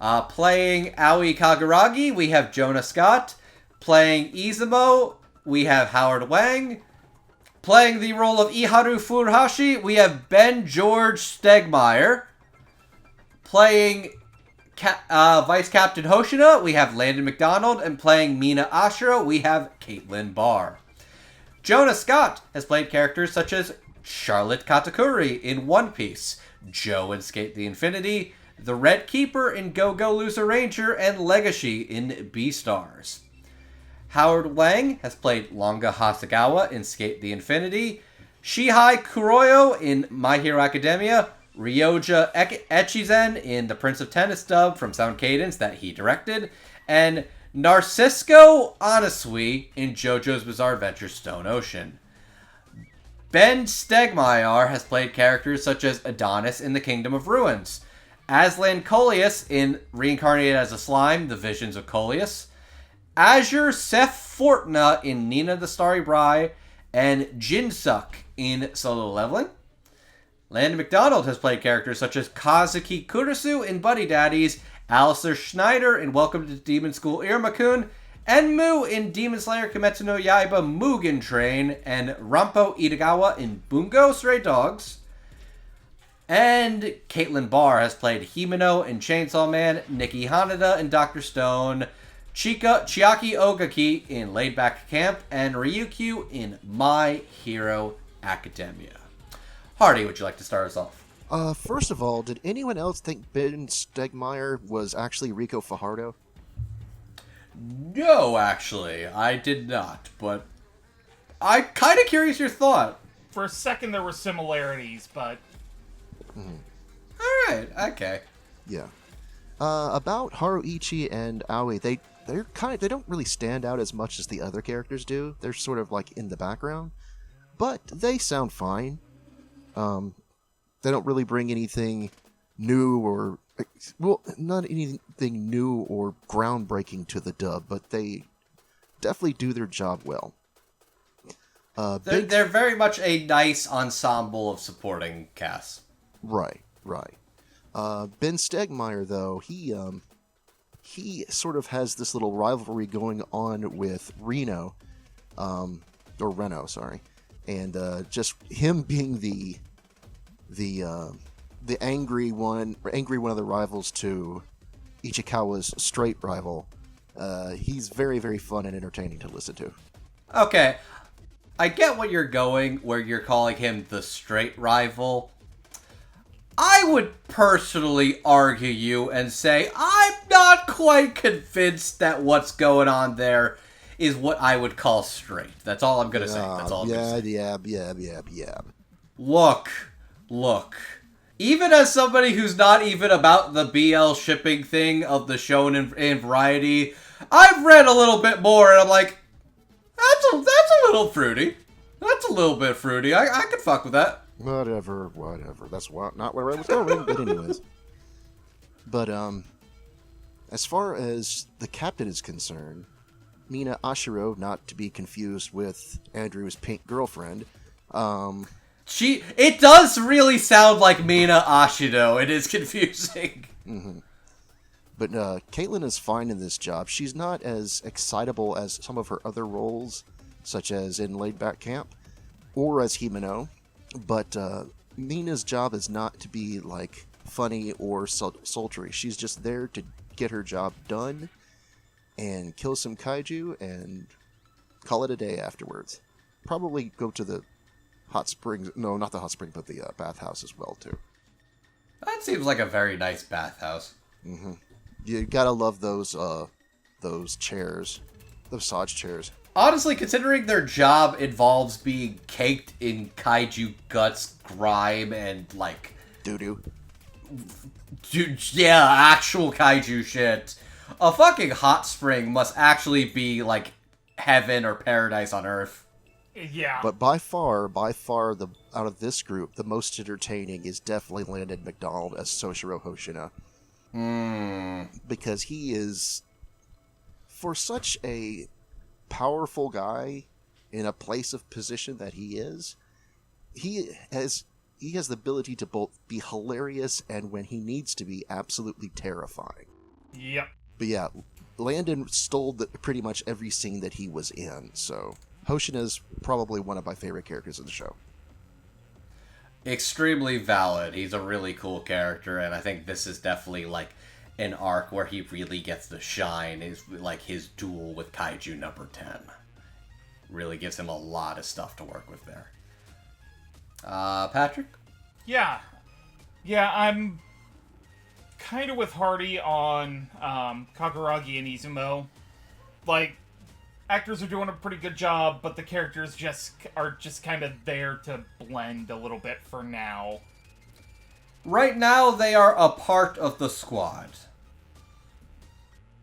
Playing Aoi Kagaragi, we have Jonah Scott. Playing Izumo, we have Howard Wang. Playing the role of Iharu Furuhashi, we have Ben George Stegmeyer. Playing Vice Captain Hoshina, we have Landon McDonald. And playing Mina Ashiro, we have Caitlin Barr. Jonah Scott has played characters such as Charlotte Katakuri in One Piece, Joe in Skate the Infinity, the Red Keeper in Go-Go Loser Ranger, and Legacy in Beastars. Howard Wang has played Longa Hasagawa in Skate the Infinity, Shihei Kuroyo in My Hero Academia, Ryoja Echizen in The Prince of Tennis dub from Sound Cadence that he directed, and Narcisco Anasui in JoJo's Bizarre Adventure Stone Ocean. Ben Stegmeyer has played characters such as Adonis in The Kingdom of Ruins, Aslan Coleus in Reincarnated as a Slime, The Visions of Coleus, Azure Seth Fortuna in Nina the Starry Bride, and Jinsuk in Solo Leveling. Landon McDonald has played characters such as Kazuki Kurisu in Buddy Daddies, Alistair Schneider in Welcome to Demon School Iruma-kun, and Mu in Demon Slayer Kimetsu no Yaiba Mugen Train, and Rampo Itagawa in Bungo Stray Dogs. And Caitlin Barr has played Himeno in Chainsaw Man, Nikki Hanada in Dr. Stone, Chiaki Ogaki in Laid Back Camp, and Ryukyu in My Hero Academia. Hardy, would you like to start us off? First of all, did anyone else think Ben Stegmaier was actually Rico Fajardo? No, actually, I did not, but I'm kind of curious your thought. For a second, there were similarities, but... Alright, okay. Yeah. About Haruichi and Aoi, they don't really stand out as much as the other characters do. They're sort of like in the background, but they sound fine. They don't really bring anything new or, well, not anything new or groundbreaking to the dub, but they definitely do their job well. They're very much a nice ensemble of supporting cast. Right. Ben Stegmaier, though, he sort of has this little rivalry going on with Reno, and just him being the angry one of the rivals to Ichikawa's straight rival. He's very, very fun and entertaining to listen to. Okay, I get what you're going, where you're calling him the straight rival. I would personally argue you and say I'm not quite convinced that what's going on there is what I would call straight. That's all I'm gonna say. That's all I'm gonna say. Yeah. Look. Even as somebody who's not even about the BL shipping thing of the shonen and variety, I've read a little bit more and I'm like, that's a little fruity. That's a little bit fruity. I could fuck with that. Whatever. That's not where I was going, but anyways. But, as far as the captain is concerned, Mina Ashiro, not to be confused with Andrew's pink girlfriend, It does really sound like Mina Ashiro. It is confusing. Mm-hmm. But, Caitlin is fine in this job. She's not as excitable as some of her other roles, such as in Laid Back Camp, or as Himeno. But Mina's job is not to be, like, funny or sultry. She's just there to get her job done and kill some kaiju and call it a day afterwards. Probably go to the hot springs. No, not the hot spring, but the bathhouse as well, too. That seems like a very nice bathhouse. Mm-hmm. You gotta love those chairs. Those massage chairs. Honestly, considering their job involves being caked in kaiju guts, grime, and, like... Doo-doo. Yeah, actual kaiju shit. A fucking hot spring must actually be, like, heaven or paradise on Earth. Yeah. But by far, out of this group, the most entertaining is definitely Landon McDonald as Soshiro Hoshina. Because he is, for such a powerful guy in a place of position that he is, he has the ability to both be hilarious and, when he needs to be, absolutely terrifying. Yep. But yeah, Landon stole pretty much every scene that he was in, so Hoshina's probably one of my favorite characters in the show. Extremely valid. He's a really cool character, and I think this is definitely, like, an arc where he really gets to shine, is like his duel with Kaiju number 10. Really gives him a lot of stuff to work with there. Patrick? Yeah, I'm kind of with Hardy on Kaguragi and Izumo. Like, actors are doing a pretty good job, but the characters are just kind of there to blend a little bit for now. Right now, they are a part of the squad.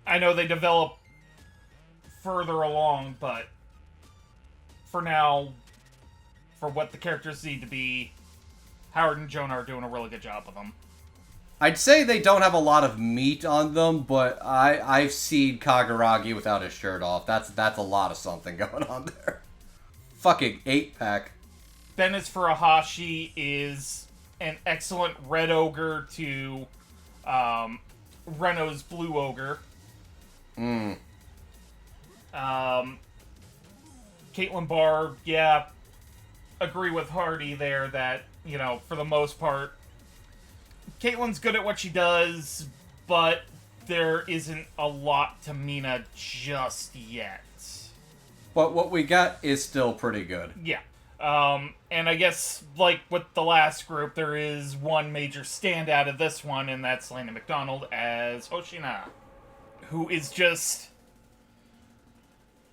I know they develop further along, but for now, for what the characters need to be, Howard and Jonah are doing a really good job with them. I'd say they don't have a lot of meat on them, but I've seen Kaguragi without his shirt off. That's a lot of something going on there. Fucking 8-pack. Bennis Furuhashi is an excellent red ogre to Reno's blue ogre. Caitlin Barr, yeah, agree with Hardy there that, you know, for the most part, Caitlin's good at what she does, but there isn't a lot to Mina just yet. But what we got is still pretty good. Yeah. And I guess, like with the last group, there is one major standout of this one, and that's Lena McDonald as Hoshina, who is just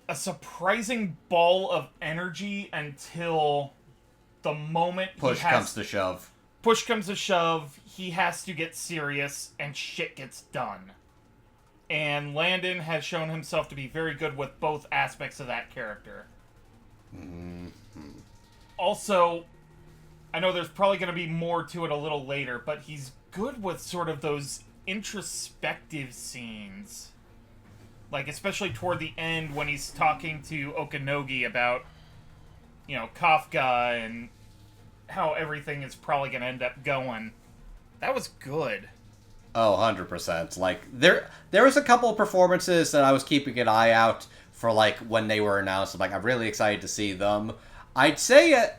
a surprising ball of energy until the moment Push comes to shove. Push comes to shove, he has to get serious, and shit gets done. And Landon has shown himself to be very good with both aspects of that character. Mm-hmm. Also, I know there's probably going to be more to it a little later, but he's good with sort of those introspective scenes. Like, especially toward the end when he's talking to Okanogi about, you know, Kafka and how everything is probably going to end up going. That was good. Oh, 100%. Like, there was a couple of performances that I was keeping an eye out for, like, when they were announced. Like, I'm really excited to see them. I'd say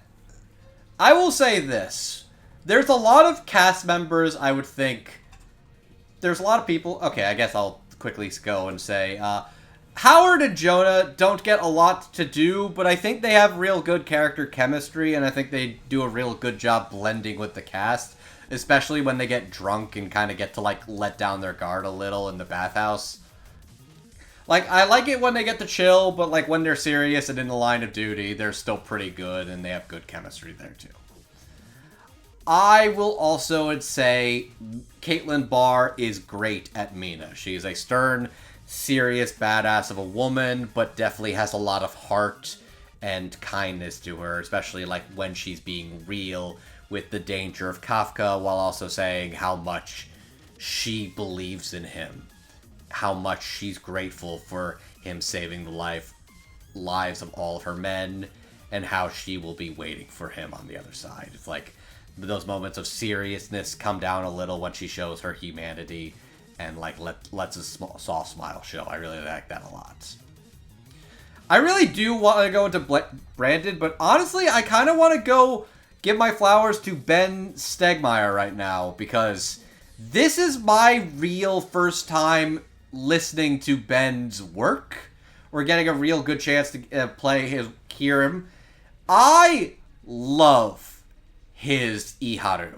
I will say this. There's a lot of cast members, I would think. There's a lot of people. Okay, I guess I'll quickly go and say, Howard and Jonah don't get a lot to do, but I think they have real good character chemistry, and I think they do a real good job blending with the cast, especially when they get drunk and kind of get to, like, let down their guard a little in the bathhouse. Like, I like it when they get to chill, but, like, when they're serious and in the line of duty, they're still pretty good, and they have good chemistry there, too. I will also say Caitlin Barr is great at Mina. She is a stern, serious badass of a woman, but definitely has a lot of heart and kindness to her, especially, like, when she's being real with the danger of Kafka, while also saying how much she believes in him. How much she's grateful for him saving the lives of all of her men, and how she will be waiting for him on the other side. It's like those moments of seriousness come down a little when she shows her humanity and, like, lets a soft smile show. I really like that a lot. I really do want to go into Brandon, but honestly, I kind of want to go give my flowers to Ben Stegmeyer right now, because this is my real first time listening to Ben's work. We're getting a real good chance to hear him. I love his Iharu.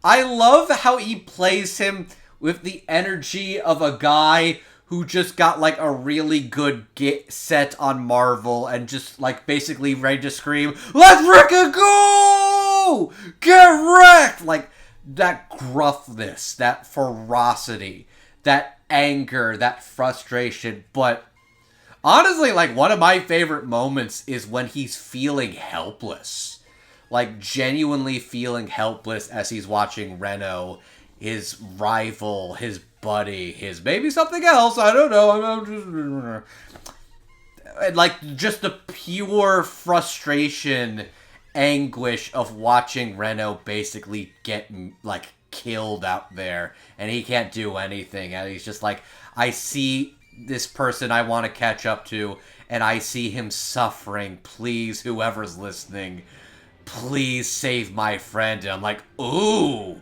I love how he plays him with the energy of a guy who just got, like, a really good set on Marvel and just, like, basically ready to scream, "Let Rika go! Get wrecked!" Like, that gruffness, that ferocity, that anger, that frustration. But honestly, like, one of my favorite moments is when he's feeling helpless. Like, genuinely feeling helpless as he's watching Reno, his rival, his buddy, his maybe something else, I don't know. And, like, just the pure frustration, anguish of watching Reno basically get, like, killed out there, and he can't do anything, and he's just like, I see this person I want to catch up to, and I see him suffering. Please, whoever's listening, please save my friend. And I'm like, ooh.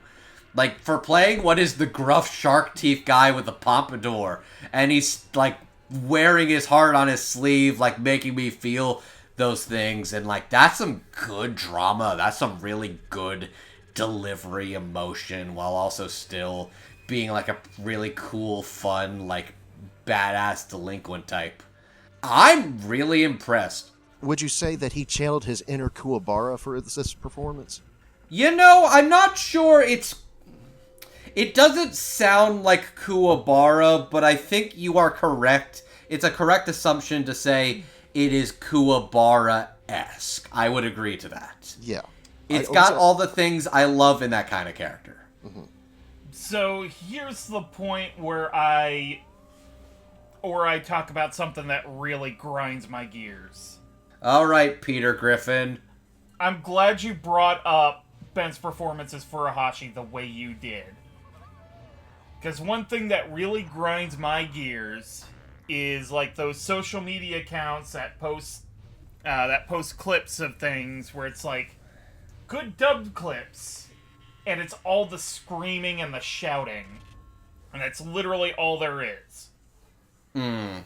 Like, for playing what is the gruff shark teeth guy with the pompadour, and he's, like, wearing his heart on his sleeve, like, making me feel those things, and, like, that's some good drama. That's some really good delivery, emotion, while also still being, like, a really cool, fun, like, badass delinquent type. I'm really impressed. Would you say that he channeled his inner Kuwabara for this performance? You know, I'm not sure it doesn't sound like Kuwabara, but I think you are correct. It's a correct assumption to say it is Kuwabara-esque. I would agree to that. Yeah. It's got all the things I love in that kind of character. Mm-hmm. So here's the point where I talk about something that really grinds my gears. All right, Peter Griffin. I'm glad you brought up Ben's performance as Furuhashi the way you did. Because one thing that really grinds my gears is like those social media accounts that post clips of things where it's like good dubbed clips, and it's all the screaming and the shouting, and that's literally all there is. And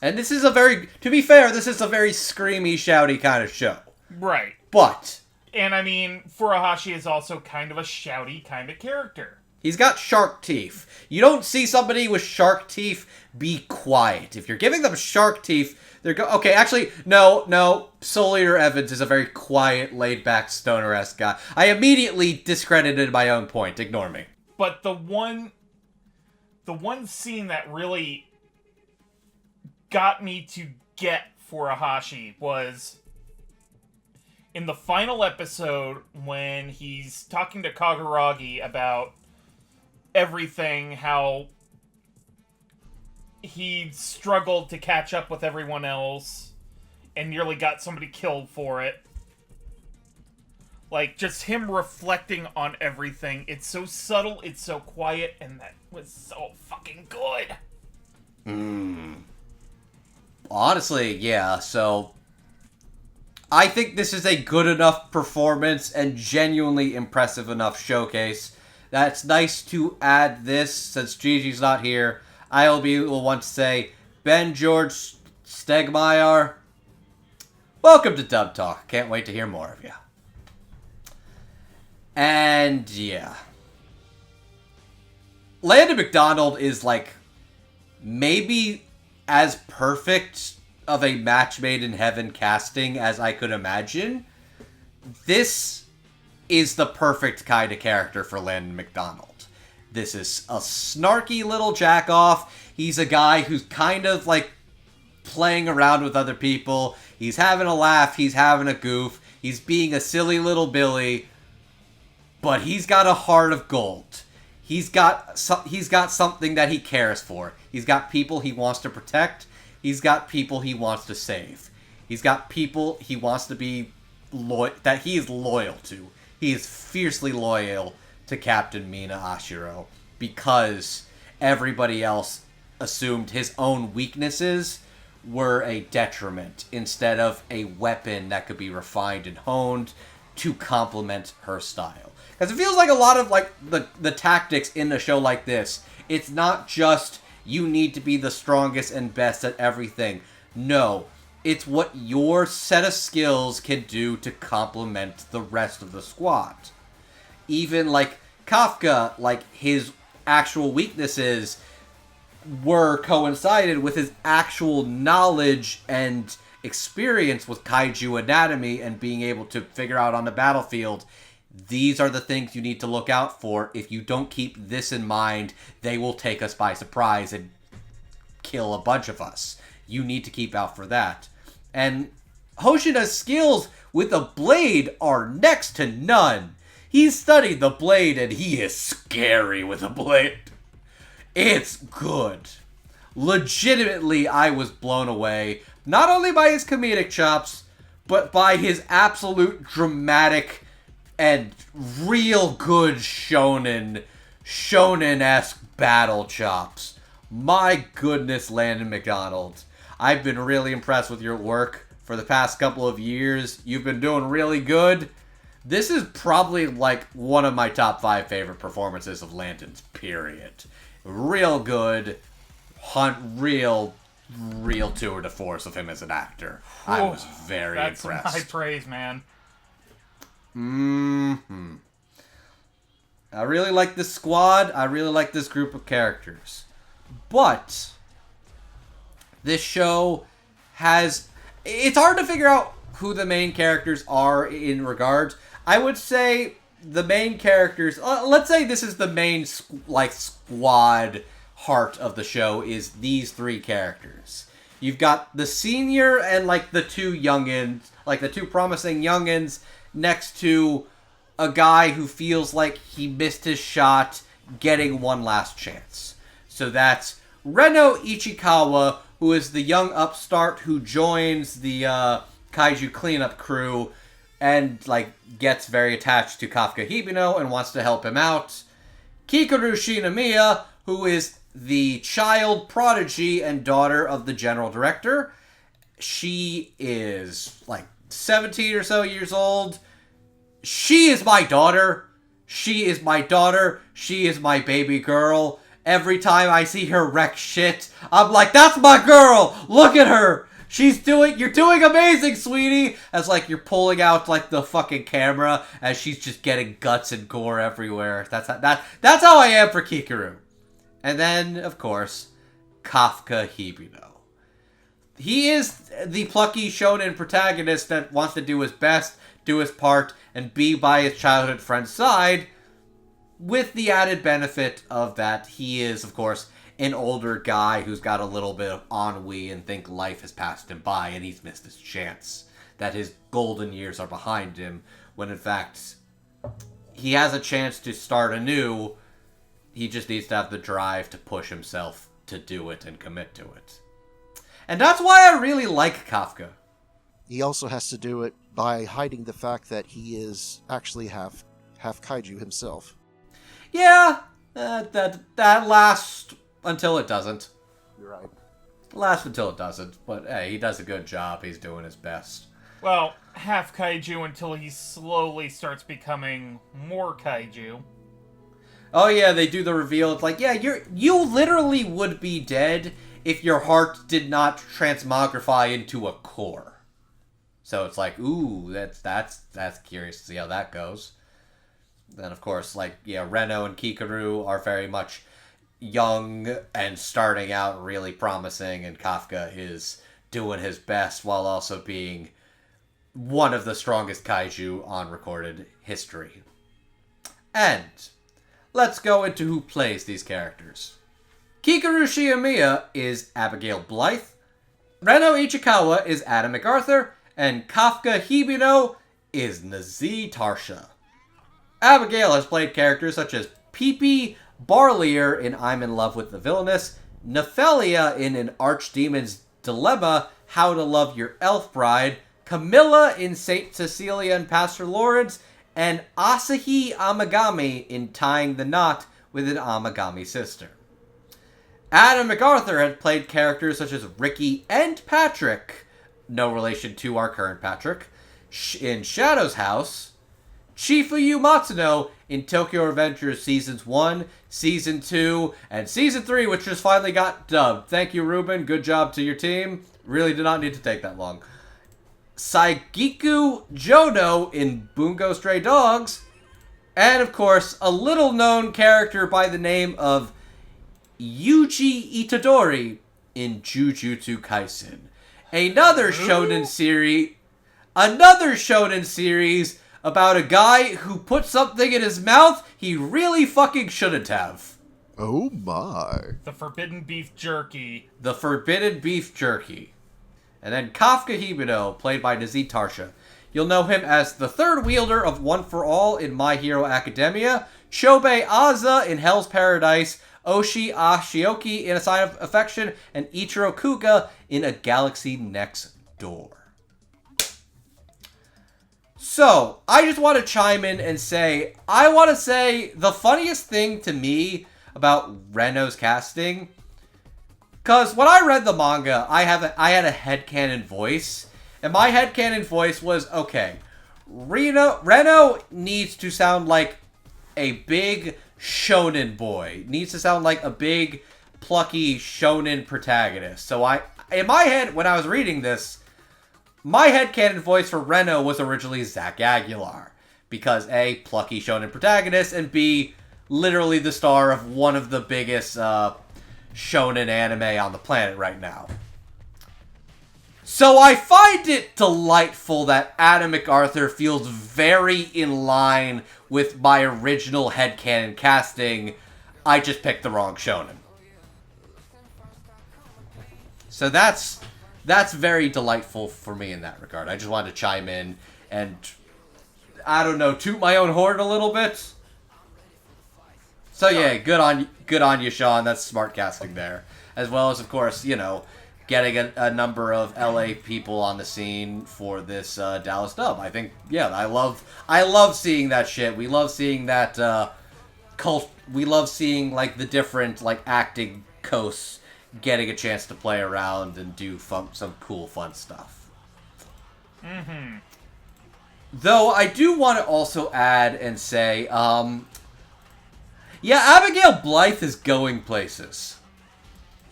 this is to be fair, this is a very screamy, shouty kind of show. Right. But And I mean, Furuhashi is also kind of a shouty kind of character. he's got shark teeth. You don't see somebody with shark teeth be quiet. If you're giving them shark teeth, okay, actually, no. Soul Eater Evans is a very quiet, laid-back, stoner-esque guy. I immediately discredited my own point. Ignore me. But the one scene that really got me to get Furuhashi was in the final episode when he's talking to Kaguragi about everything, how he struggled to catch up with everyone else and nearly got somebody killed for it. Like, just him reflecting on everything. It's so subtle, it's so quiet, and that was so fucking good. Honestly, yeah, so I think this is a good enough performance and genuinely impressive enough showcase. That's nice to add this, since Gigi's not here. ILB will want to say, Ben George Stegmeyer, welcome to Dub Talk. Can't wait to hear more of you. And, yeah. Landon McDonald is, like, maybe as perfect of a match made in heaven casting as I could imagine. This is the perfect kind of character for Landon McDonald. This is a snarky little jack-off. He's a guy who's kind of, like, playing around with other people. He's having a laugh. He's having a goof. He's being a silly little Billy. But he's got a heart of gold. He's got something that he cares for. He's got people he wants to protect. He's got people he wants to save. He's got people he wants to be that he is loyal to. He is fiercely loyal to Captain Mina Ashiro because everybody else assumed his own weaknesses were a detriment instead of a weapon that could be refined and honed to complement her style. Because it feels like a lot of like the tactics in a show like this, it's not just you need to be the strongest and best at everything. No, it's what your set of skills can do to complement the rest of the squad. Even like Kafka, like his actual weaknesses were coincided with his actual knowledge and experience with kaiju anatomy and being able to figure out on the battlefield, these are the things you need to look out for. If you don't keep this in mind, they will take us by surprise and kill a bunch of us. You need to keep out for that. And Hoshina's skills with a blade are next to none. He's studied the blade and he is scary with a blade. It's good. Legitimately, I was blown away, not only by his comedic chops, but by his absolute dramatic and real good shonen-esque battle chops. My goodness, Landon McDonald. I've been really impressed with your work for the past couple of years. You've been doing really good. This is probably like one of my top 5 favorite performances of Landon's, period. Real good. Real tour de force of him as an actor. I was very impressed. That's high praise, man. I really like this squad. I really like this group of characters. But this show has... It's hard to figure out who the main characters are in regards. I would say the main characters... let's say this is the main squad heart of the show is these 3 characters. You've got the senior and like the 2 youngins, like the 2 promising youngins next to a guy who feels like he missed his shot getting one last chance. So that's Reno Ichikawa, who is the young upstart who joins the kaiju cleanup crew and like gets very attached to Kafka Hibino and wants to help him out. Kikaru Shinomiya, who is the child prodigy and daughter of the general director. She is like 17 or so years old. She is my daughter. She is my daughter. She is my baby girl. Every time I see her wreck shit, I'm like, that's my girl! Look at her! You're doing amazing, sweetie! As like you're pulling out like the fucking camera as she's just getting guts and gore everywhere. That's how I am for Kikaru. And then, of course, Kafka Hibino. He is the plucky shonen protagonist that wants to do his best, do his part, and be by his childhood friend's side, with the added benefit of that he is, of course, an older guy who's got a little bit of ennui and think life has passed him by and he's missed his chance. That his golden years are behind him, when in fact, he has a chance to start anew. He just needs to have the drive to push himself to do it and commit to it. And that's why I really like Kafka. He also has to do it by hiding the fact that he is actually half kaiju himself. Yeah, that lasts until it doesn't. You're right. Lasts until it doesn't, but hey, he does a good job. He's doing his best. Well, half kaiju until he slowly starts becoming more kaiju. Oh yeah, they do the reveal. It's like, yeah, you literally would be dead if your heart did not transmogrify into a core. So it's like, ooh, that's curious to see how that goes. Then of course, like, yeah, Reno and Kikaru are very much young and starting out really promising, and Kafka is doing his best while also being one of the strongest kaiju on recorded history. And let's go into who plays these characters. Kikaru Shinomiya is Abigail Blythe, Reno Ichikawa is Adam MacArthur, and Kafka Hibino is Nazi Tarsha. Abigail has played characters such as Peepee Barlier in I'm in Love with the Villainess, Nephelia in An Archdemon's Dilemma, How to Love Your Elf Bride, Camilla in St. Cecilia and Pastor Lawrence, and Asahi Amagami in Tying the Knot with an Amagami Sister. Adam MacArthur has played characters such as Ricky and Patrick, no relation to our current Patrick, in Shadow's House, Chifuyu Matsuno in Tokyo Revengers Seasons 1, Season 2, and Season 3, which just finally got dubbed. Thank you, Ruben. Good job to your team. Really did not need to take that long. Saigiku Jono in Bungo Stray Dogs, and of course, a little-known character by the name of Yuji Itadori in Jujutsu Kaisen. Another shonen series about a guy who put something in his mouth he really fucking shouldn't have. Oh my. The forbidden beef jerky. The forbidden beef jerky. And then Kafka Hibino, played by Nazi Tarsha. You'll know him as the third wielder of One for All in My Hero Academia, Chobei Aza in Hell's Paradise, Oshi Ashioki in A Sign of Affection, and Ichiro Kuga in A Galaxy Next Door. So, I just want to chime in and say, the funniest thing to me about Reno's casting, because when I read the manga, I had a headcanon voice, and my headcanon voice was, okay, Reno needs to sound like a big shonen boy, needs to sound like a big, plucky shonen protagonist. So in my head, when I was reading this, my headcanon voice for Reno was originally Zach Aguilar, because A, plucky shonen protagonist, and B, literally the star of one of the biggest shonen anime on the planet right now. So I find it delightful that Adam MacArthur feels very in line with my original headcanon casting. I just picked the wrong shonen. So that's very delightful for me in that regard. I just wanted to chime in and, I don't know, toot my own horn a little bit. So yeah, good on you, Sean. That's smart casting there, as well as of course getting a number of LA people on the scene for this Dallas dub. I think I love seeing that shit. We love seeing that cult. We love seeing like the different like acting coasts getting a chance to play around and do some cool fun stuff. Mm-hmm. Though I do want to also add and say, Abigail Blythe is going places.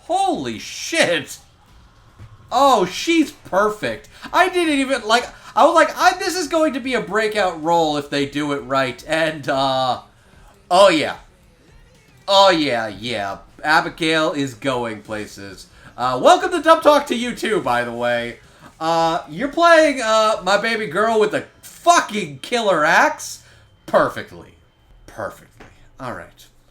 Holy shit! Oh, she's perfect. I didn't even, I was like, this is going to be a breakout role if they do it right. And, oh yeah. Abigail is going places. Welcome to Dub Talk to you too, by the way. You're playing, my baby girl with a fucking killer axe perfectly.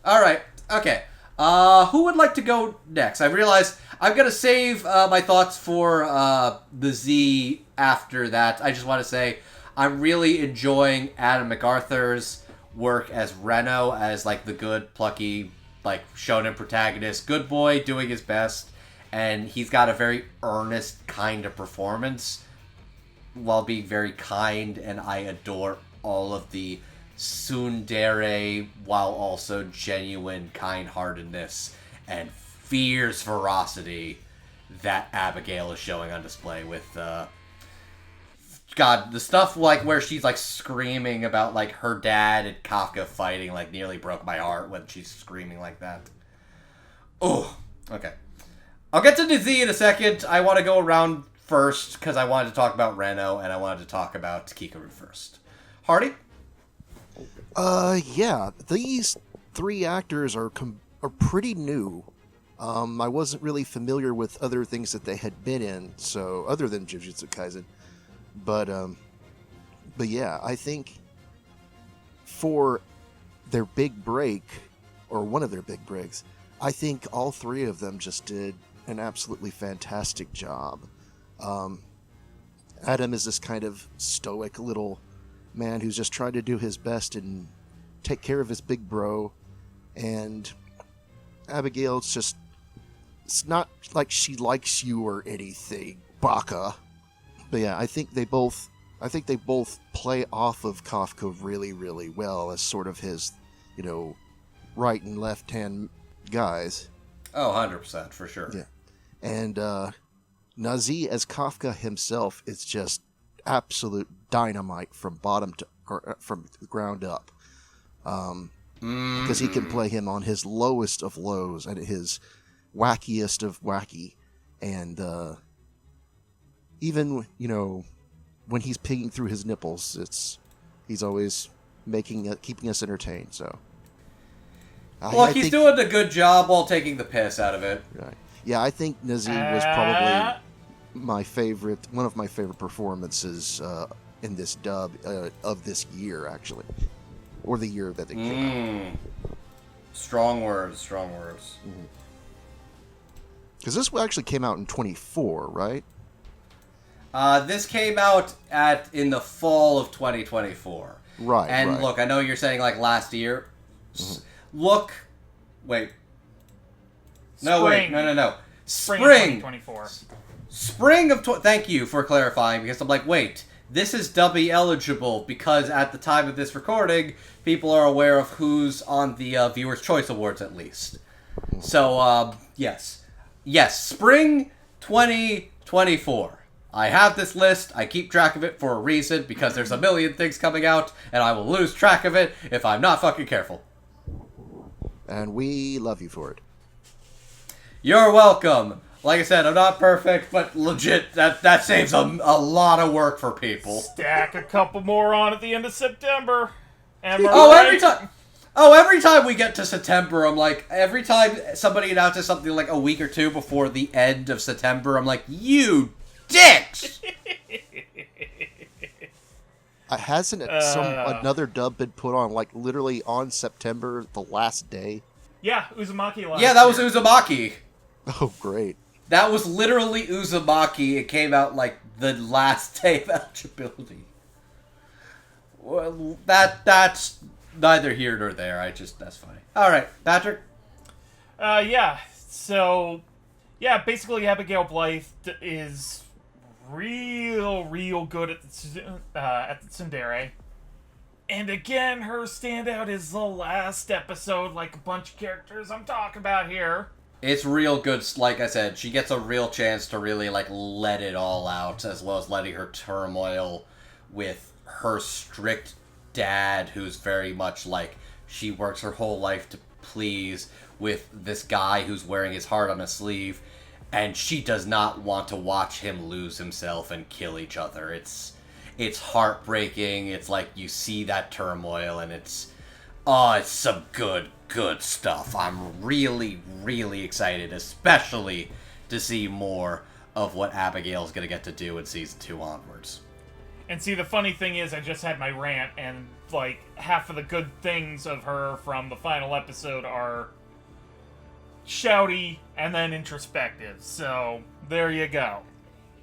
Alright, okay. Who would like to go next? I realize I'm going to save my thoughts for the Z after that. I just want to say I'm really enjoying Adam MacArthur's work as Reno, as like the good, plucky, like shonen protagonist. Good boy doing his best. And he's got a very earnest kind of performance while being very kind, and I adore all of the tsundere while also genuine kind-heartedness and fierce ferocity that Abigail is showing on display with the stuff like where she's like screaming about like her dad and Kafka fighting like nearly broke my heart when she's screaming like that. Oh, okay. I'll get to Z in a second. I want to go around first because I wanted to talk about Reno and I wanted to talk about Kikaru first. Hardy? These three actors are pretty new. I wasn't really familiar with other things that they had been in, so other than Jujutsu Kaisen. But yeah, I think for their big break, or one of their big breaks, I think all three of them just did an absolutely fantastic job. Adam is this kind of stoic little man who's just trying to do his best and take care of his big bro, and Abigail's just, it's not like she likes you or anything, Baka. But yeah, I think they both play off of Kafka really, really well as sort of his, right and left hand guys. Oh, 100% for sure. Yeah. And Nazi as Kafka himself is just absolute dynamite from from the ground up. Because he can play him on his lowest of lows and his wackiest of wacky. And even, when he's picking through his nipples, he's always keeping us entertained, so. He's doing a good job while taking the piss out of it. Right. Yeah, I think Nazim was probably one of my favorite performances in this dub of this year, actually. Or the year that it came out. Strong words. Because this actually came out in 24, right? This came out in the fall of 2024. Right, and right. Look, I know you're saying like last year. Wait. No, wait. No. Spring of 2024. Thank you for clarifying, because I'm like, wait, this is Dubby eligible because at the time of this recording, people are aware of who's on the Viewer's Choice Awards at least. So, yes, spring 2024. I have this list. I keep track of it for a reason because there's a million things coming out, and I will lose track of it if I'm not fucking careful. And we love you for it. You're welcome. Like I said, I'm not perfect, but legit, that saves a lot of work for people. Stack a couple more on at the end of September. Every time we get to September, I'm like, every time somebody announces something like a week or two before the end of September, I'm like, you dicks! Hasn't another dub been put on, like, literally on September, the last day? Yeah, Uzumaki last Yeah, that was year. Uzumaki. Oh, great. That was literally Uzumaki. It came out, like, the last day of eligibility. Well, that's neither here nor there. That's funny. All right, Patrick. Yeah. So, yeah, basically Abigail Blythe is real good at the tsundere. And again, her standout is the last episode, like a bunch of characters I'm talking about here. It's real good. Like I said, she gets a real chance to really, like, let it all out, as well as letting her turmoil with her strict dad, who's very much like, she works her whole life to please, with this guy who's wearing his heart on his sleeve, and she does not want to watch him lose himself and kill each other. It's heartbreaking. It's like you see that turmoil, and it's some good stuff. I'm really excited, especially to see more of what Abigail's gonna get to do in season 2 onwards. And see, the funny thing is, I just had my rant, and like half of the good things of her from the final episode are shouty and then introspective. So there you go.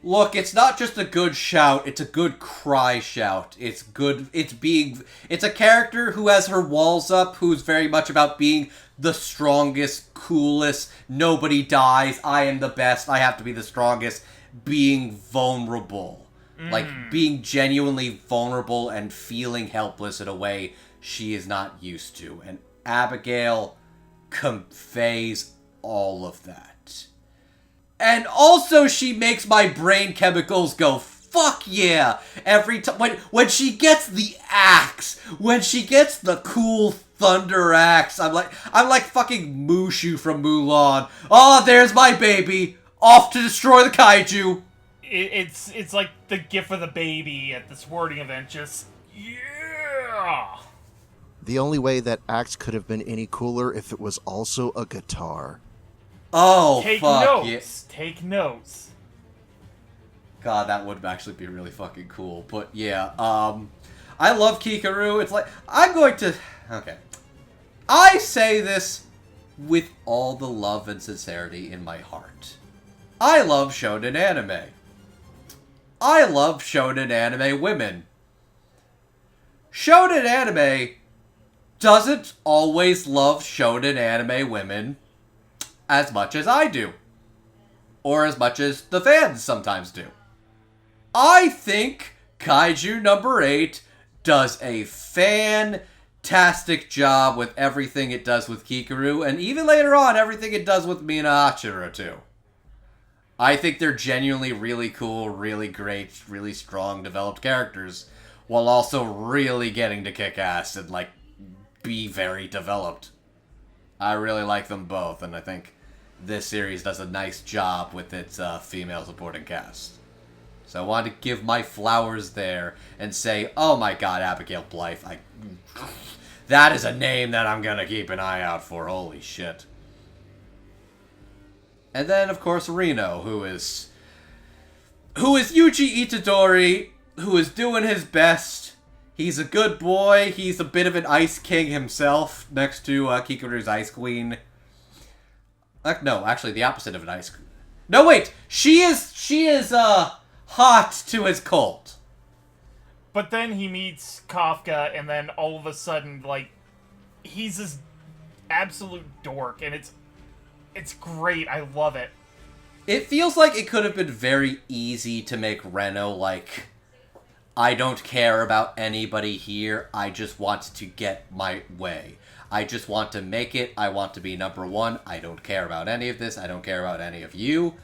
Look, it's not just a good shout, it's a good cry shout. It's a character who has her walls up, who's very much about being the strongest, coolest, nobody dies, I am the best, I have to be the strongest, being vulnerable. Like, being genuinely vulnerable and feeling helpless in a way she is not used to. And Abigail conveys all of that. And also she makes my brain chemicals go, fuck yeah! Every time, when she gets the axe, when she gets the cool thunder axe, I'm like fucking Mushu from Mulan. Oh, there's my baby! Off to destroy the kaiju! It's like the gift of the baby at the sporting event, just, yeah! The only way that axe could have been any cooler if it was also a guitar. Oh, Take fuck notes. Yeah. Take notes. God, that would actually be really fucking cool. But yeah, I love Kikaru. It's like, okay. I say this with all the love and sincerity in my heart. I love shonen anime. I love shonen anime women. Shonen anime doesn't always love shonen anime women as much as I do. Or as much as the fans sometimes do. I think Kaiju No. 8 does a fantastic job with everything it does with Kikaru, and even later on, everything it does with Mina Hachiro, too. I think they're genuinely really cool, really great, really strong, developed characters, while also really getting to kick ass and, like, be very developed. I really like them both, and I think this series does a nice job with its female supporting cast. So I wanted to give my flowers there and say, oh my god, Abigail Blythe, that is a name that I'm gonna keep an eye out for, holy shit. And then, of course, Reno, who is Yuji Itadori, who is doing his best. He's a good boy. He's a bit of an Ice King himself, next to Kikaru's Ice Queen. No, actually, the opposite of an Ice Queen. No, wait! She is hot to his cult. But then he meets Kafka, and then all of a sudden, like, he's this absolute dork, and it's great. I love it. It feels like it could have been very easy to make Reno like, I don't care about anybody here, I just want to get my way. I just want to make it, I want to be number one, I don't care about any of this, I don't care about any of you.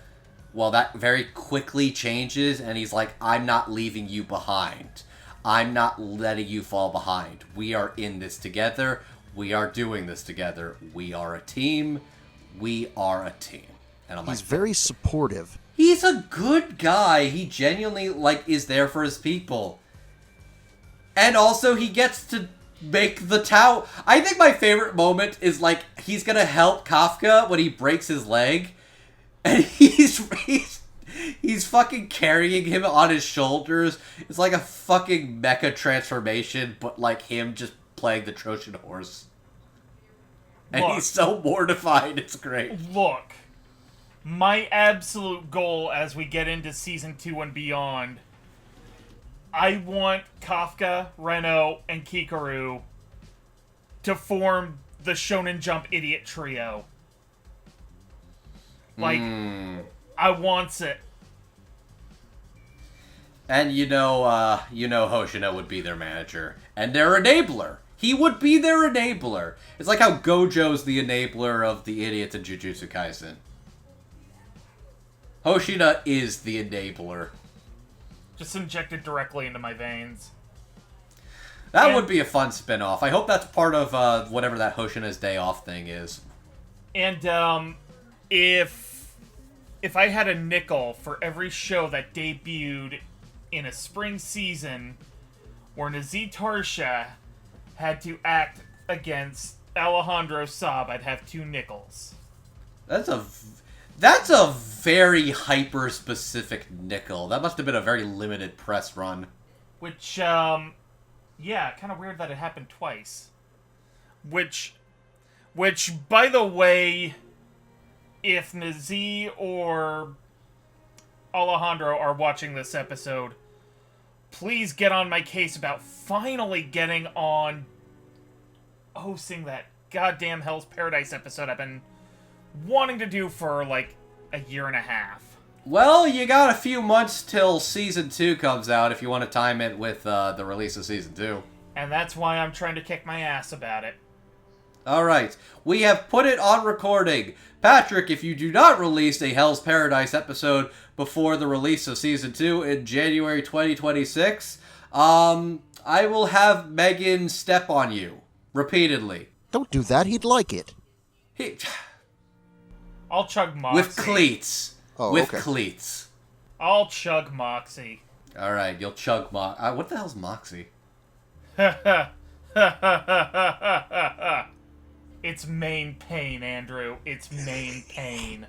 Well, that very quickly changes, and he's like, I'm not leaving you behind. I'm not letting you fall behind. We are in this together, we are doing this together, we are a team. We are a team. And I'm He's very supportive. He's a good guy. He genuinely, like, is there for his people. And also, he gets to make the tower. I think my favorite moment is, like, he's gonna help Kafka when he breaks his leg. And he's fucking carrying him on his shoulders. It's like a fucking mecha transformation, but, like, him just playing the Trojan horse. And look, he's so mortified, it's great. Look, my absolute goal as we get into Season 2 and beyond, I want Kafka, Reno, and Kikaru to form the Shonen Jump Idiot Trio. Like, I wants it. And Hoshino would be their manager. And their enabler. He would be their enabler. It's like how Gojo's the enabler of the idiots in Jujutsu Kaisen. Hoshino is the enabler. Just injected directly into my veins. That would be a fun spin-off. I hope that's part of whatever that Hoshina's Day Off thing is. And, if I had a nickel for every show that debuted in a spring season where Nazir Tarsha had to act against Alejandro Saab, I'd have 2 nickels. That's a very hyper-specific nickel. That must have been a very limited press run. Which, yeah, kind of weird that it happened twice. Which, by the way, if Nazir or Alejandro are watching this episode, please get on my case about finally getting on hosting that goddamn Hell's Paradise episode I've been wanting to do for, like, a year and a half. Well, you got a few months till Season 2 comes out if you want to time it with the release of Season 2. And that's why I'm trying to kick my ass about it. Alright, we have put it on recording. Patrick, if you do not release a Hell's Paradise episode before the release of Season 2 in January 2026, I will have Megan step on you. Repeatedly. Don't do that. He'd like it. I'll chug Moxie. With cleats. Oh, with okay. cleats. I'll chug Moxie. Alright, you'll chug what the hell's Moxie? It's main pain, Andrew. It's main pain.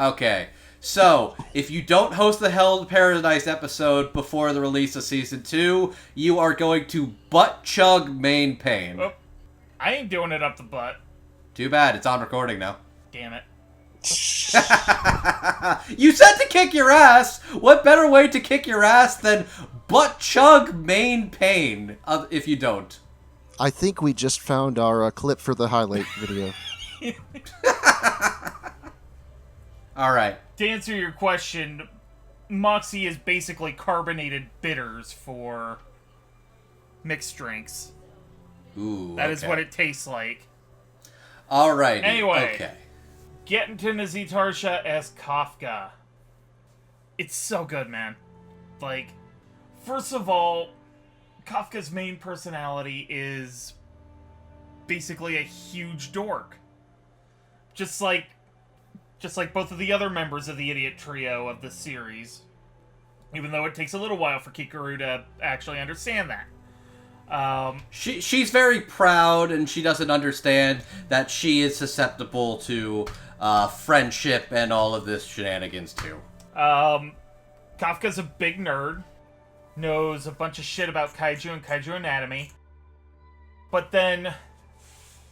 Okay, so, if you don't host the Hell's Paradise episode before the release of Season 2, you are going to butt chug main pain. Oh, I ain't doing it up the butt. Too bad, it's on recording now. Damn it. You said to kick your ass! What better way to kick your ass than butt chug main pain, if you don't? I think we just found our clip for the highlight video. Alright. To answer your question, Moxie is basically carbonated bitters for mixed drinks. Ooh, That is what it tastes like. Alright. Anyway. Okay. Getting to Nazir Tarsha as Kafka. It's so good, man. Like, first of all, Kafka's main personality is basically a huge dork. Just like both of the other members of the Idiot Trio of the series. Even though it takes a little while for Kikaru to actually understand that. She's very proud, and she doesn't understand that she is susceptible to friendship and all of this shenanigans too. Kafka's a big nerd, knows a bunch of shit about kaiju and kaiju anatomy, but then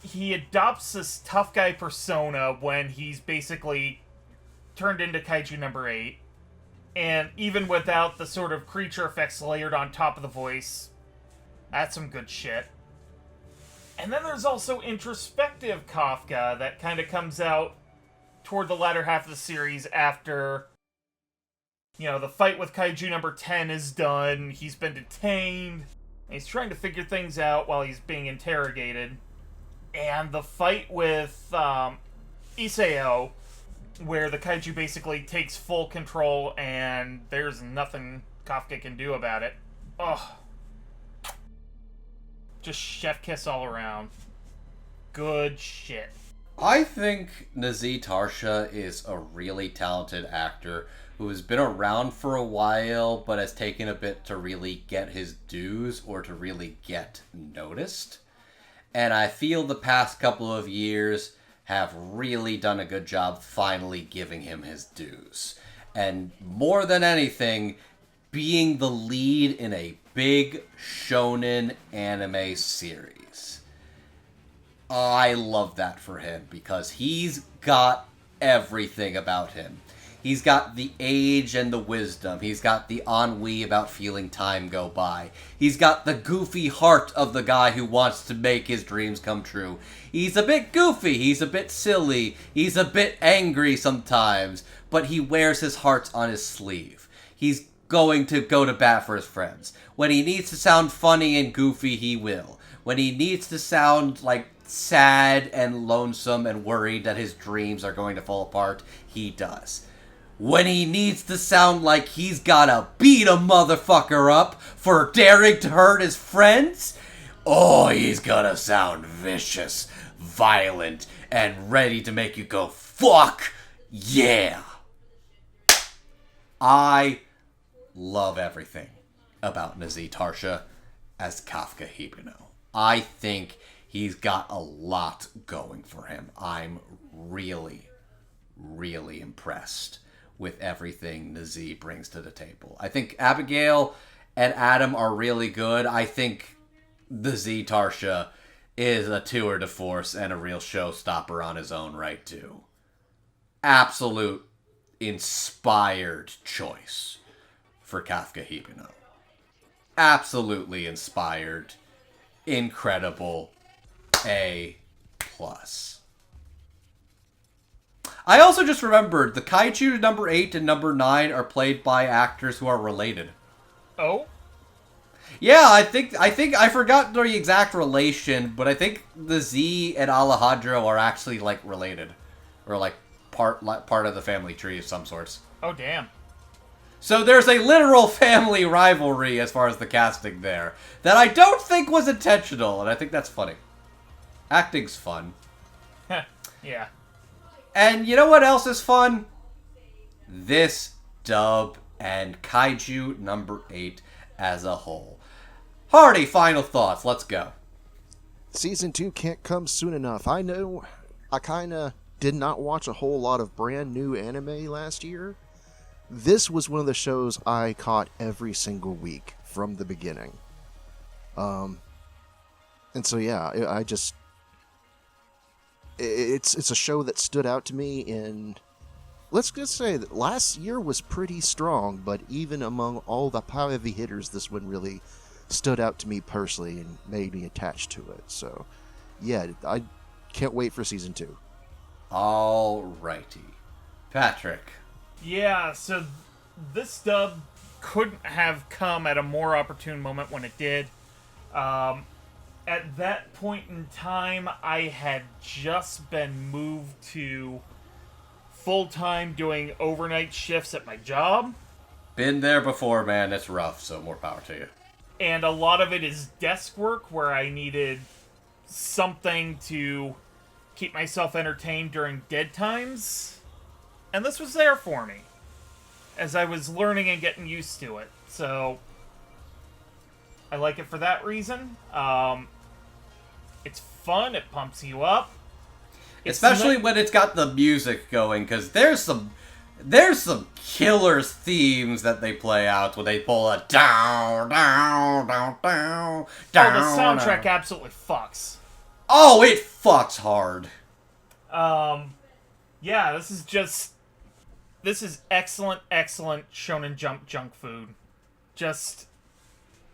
he adopts this tough guy persona when he's basically turned into kaiju number 8, and even without the sort of creature effects layered on top of the voice, that's some good shit. And then there's also introspective Kafka that kind of comes out toward the latter half of the series after, you know, the fight with Kaiju number 10 is done, he's been detained, and he's trying to figure things out while he's being interrogated. And the fight with Iseo, where the Kaiju basically takes full control and there's nothing Kafka can do about it. Ugh. Just chef kiss all around. Good shit. I think Nazir Tarsha is a really talented actor who has been around for a while but has taken a bit to really get his dues or to really get noticed. And I feel the past couple of years have really done a good job finally giving him his dues. And more than anything, being the lead in a big shonen anime series. I love that for him because he's got everything about him. He's got the age and the wisdom. He's got the ennui about feeling time go by. He's got the goofy heart of the guy who wants to make his dreams come true. He's a bit goofy. He's a bit silly. He's a bit angry sometimes. But he wears his heart on his sleeve. He's going to go to bat for his friends. When he needs to sound funny and goofy, he will. When he needs to sound like sad and lonesome and worried that his dreams are going to fall apart, he does. When he needs to sound like he's gotta beat a motherfucker up for daring to hurt his friends, oh, he's gonna sound vicious, violent, and ready to make you go, fuck yeah. I love everything about Nazir Tarsha as Kafka Hibino. I think he's got a lot going for him. I'm really, really impressed with everything Nazir brings to the table. I think Abigail and Adam are really good. I think Nazir Tarsha is a tour de force and a real showstopper on his own right, too. Absolute inspired choice for Kafka Hibino. Absolutely inspired. Incredible. A+. I also just remembered the Kaiju number 8 and number 9 are played by actors who are related. Oh? Yeah, I think I forgot the exact relation, but I think the Z and Alejandro are actually like related, or like part of the family tree of some sorts. Oh, damn. So there's a literal family rivalry as far as the casting there that I don't think was intentional, and I think that's funny. Acting's fun. Yeah. And you know what else is fun? This dub and Kaiju number 8 as a whole. Hardy, final thoughts. Let's go. Season 2 can't come soon enough. I know I kind of did not watch a whole lot of brand new anime last year. This was one of the shows I caught every single week from the beginning. And so yeah, it's a show that stood out to me in, let's just say that last year was pretty strong, but even among all the heavy hitters, this one really stood out to me personally and made me attached to it. So yeah, I can't wait for season 2. Alrighty. Patrick. Yeah, so this dub couldn't have come at a more opportune moment when it did. At that point in time, I had just been moved to full-time doing overnight shifts at my job. Been there before, man. It's rough, so more power to you. And a lot of it is desk work where I needed something to keep myself entertained during dead times. And this was there for me as I was learning and getting used to it. So I like it for that reason. It's fun. It pumps you up. Especially when it's got the music going, because there's some killer themes that they play out when they pull a down, down, down, down, down. Oh, the soundtrack absolutely fucks. Oh, it fucks hard. Yeah, this is excellent Shonen Jump junk food. Just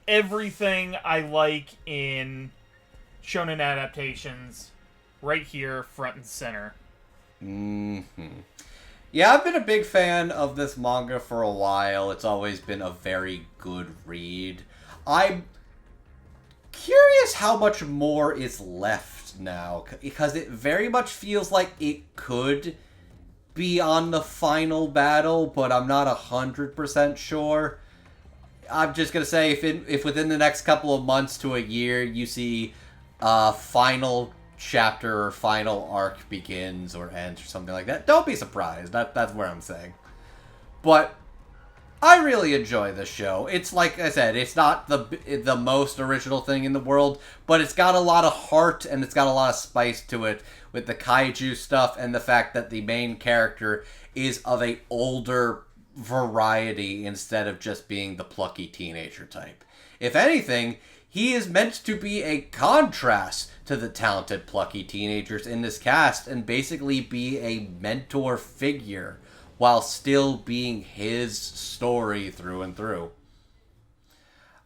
everything I like in shonen adaptations right here, front and center. Yeah, I've been a big fan of this manga for a while. It's always been a very good read. I'm curious how much more is left now, because it very much feels like it could be on the final battle, but I'm not 100% sure. I'm just gonna say, if within the next couple of months to a year you see a final chapter or final arc begins or ends or something like that, don't be surprised. That's where I'm saying. But I really enjoy this show. It's like I said, it's not the most original thing in the world, but it's got a lot of heart and it's got a lot of spice to it with the kaiju stuff and the fact that the main character is of a older variety instead of just being the plucky teenager type. If anything, he is meant to be a contrast to the talented plucky teenagers in this cast and basically be a mentor figure while still being his story through and through.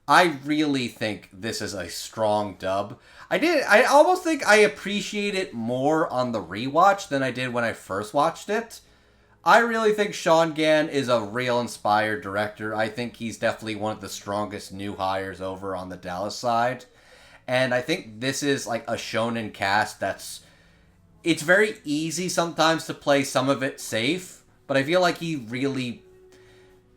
I really think this is a strong dub. I almost think I appreciate it more on the rewatch than I did when I first watched it. I really think Sean Gann is a real inspired director. I think he's definitely one of the strongest new hires over on the Dallas side. And I think this is like a shonen cast it's very easy sometimes to play some of it safe, but I feel like he really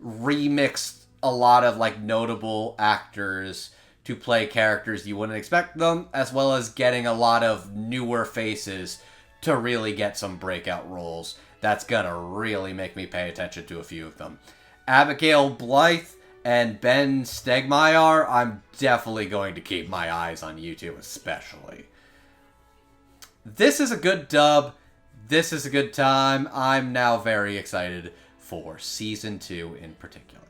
remixed a lot of like notable actors to play characters you wouldn't expect them, as well as getting a lot of newer faces to really get some breakout roles. That's gonna really make me pay attention to a few of them. Abigail Blythe and Ben Stegmaier, I'm definitely going to keep my eyes on YouTube especially. This is a good dub. This is a good time. I'm now very excited for Season 2 in particular.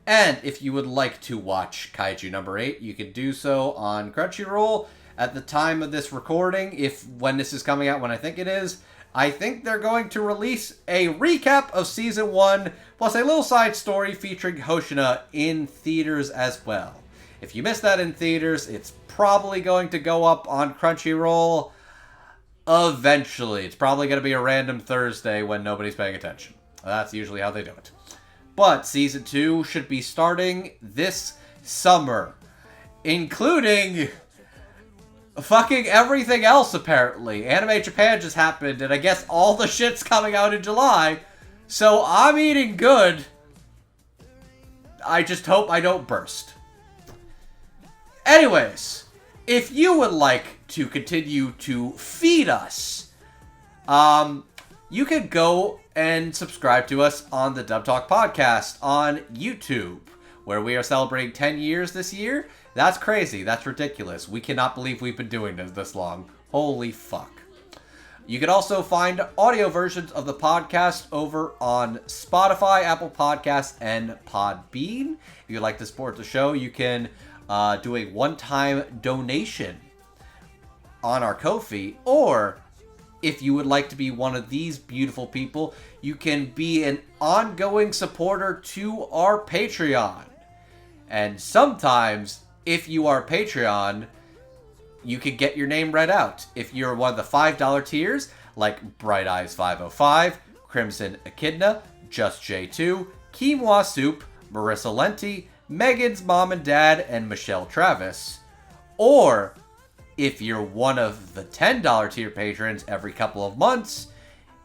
And if you would like to watch Kaiju number 8, you can do so on Crunchyroll. At the time of this recording, when this is coming out, when I think it is, I think they're going to release a recap of Season 1, plus a little side story featuring Hoshina in theaters as well. If you missed that in theaters, it's probably going to go up on Crunchyroll eventually. It's probably going to be a random Thursday when nobody's paying attention. That's usually how they do it. But Season 2 should be starting this summer, including fucking everything else, apparently. Anime Japan just happened, and I guess all the shit's coming out in July, so I'm eating good. I just hope I don't burst. Anyways, if you would like to continue to feed us, you can go and subscribe to us on the Dub Talk Podcast on YouTube, where we are celebrating 10 years this year. That's crazy. That's ridiculous. We cannot believe we've been doing this long. Holy fuck. You can also find audio versions of the podcast over on Spotify, Apple Podcasts, and Podbean. If you'd like to support the show, you can do a one-time donation on our Ko-fi, or if you would like to be one of these beautiful people, you can be an ongoing supporter to our Patreon. And sometimes, if you are Patreon, you can get your name read out. If you're one of the $5 tiers, like Bright Eyes 505, Crimson Echidna, Just J2, Quinoa Soup, Marissa Lenti, Megan's Mom and Dad, and Michelle Travis. Or if you're one of the $10 tier patrons every couple of months,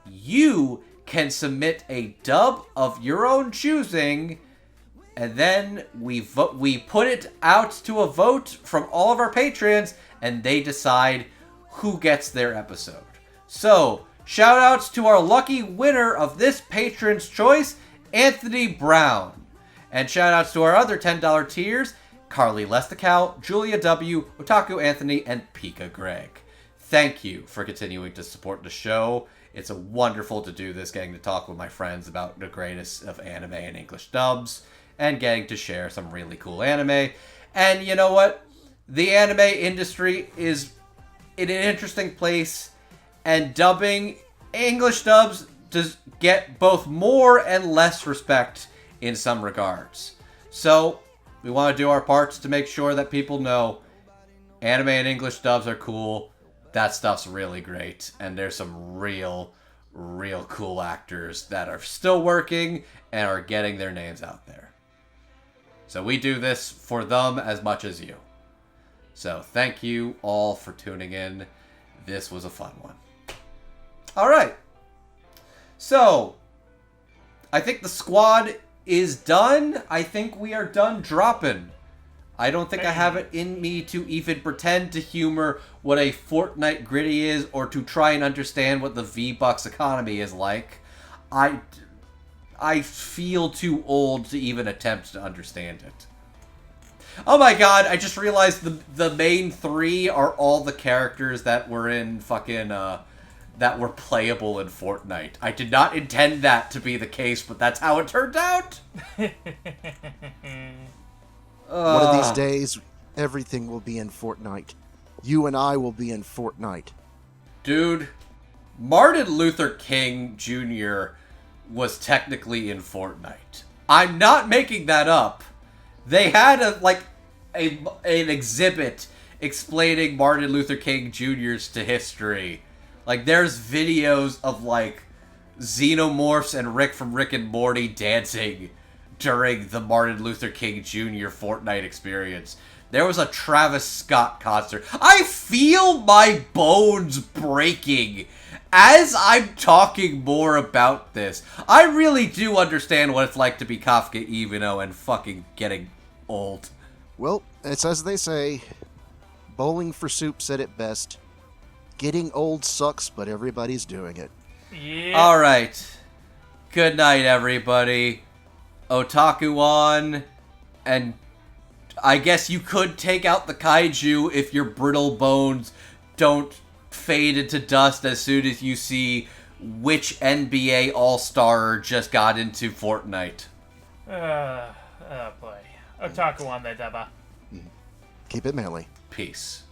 you can submit a dub of your own choosing, and then we put it out to a vote from all of our patrons, and they decide who gets their episode. So, shout outs to our lucky winner of this patron's choice, Anthony Brown. And shout outs to our other $10 tiers, Carly Lesticow, Julia W., Otaku Anthony, and Pika Greg. Thank you for continuing to support the show. It's wonderful to do this, getting to talk with my friends about the greatest of anime and English dubs, and getting to share some really cool anime. And you know what? The anime industry is in an interesting place, and dubbing, English dubs, does get both more and less respect in some regards. So, we want to do our parts to make sure that people know anime and English dubs are cool. That stuff's really great. And there's some real cool actors that are still working and are getting their names out there. So we do this for them as much as you. So thank you all for tuning in. This was a fun one. Alright. So, I think the squad is done. I think we are done dropping. I don't think I have it in me to even pretend to humor what a Fortnite gritty is, or to try and understand what the V-Bucks economy is like. I feel too old to even attempt to understand it. Oh my god, I just realized the main three are all the characters that were in fucking, that were playable in Fortnite. I did not intend that to be the case, but that's how it turned out. One of these days, everything will be in Fortnite. You and I will be in Fortnite. Dude, Martin Luther King Jr. was technically in Fortnite. I'm not making that up. They had an exhibit explaining Martin Luther King Jr.'s to history. Like, there's videos of, like, Xenomorphs and Rick from Rick and Morty dancing during the Martin Luther King Jr. Fortnite experience. There was a Travis Scott concert. I feel my bones breaking as I'm talking more about this. I really do understand what it's like to be Kafka Ivano and fucking getting old. Well, it's as they say, Bowling for Soup said it best. Getting old sucks, but everybody's doing it. Yeah. Alright. Good night, everybody. Otaku-on, and I guess you could take out the kaiju if your brittle bones don't fade into dust as soon as you see which NBA All-Star just got into Fortnite. Oh boy. Otaku on that, Deba. Keep it manly. Peace.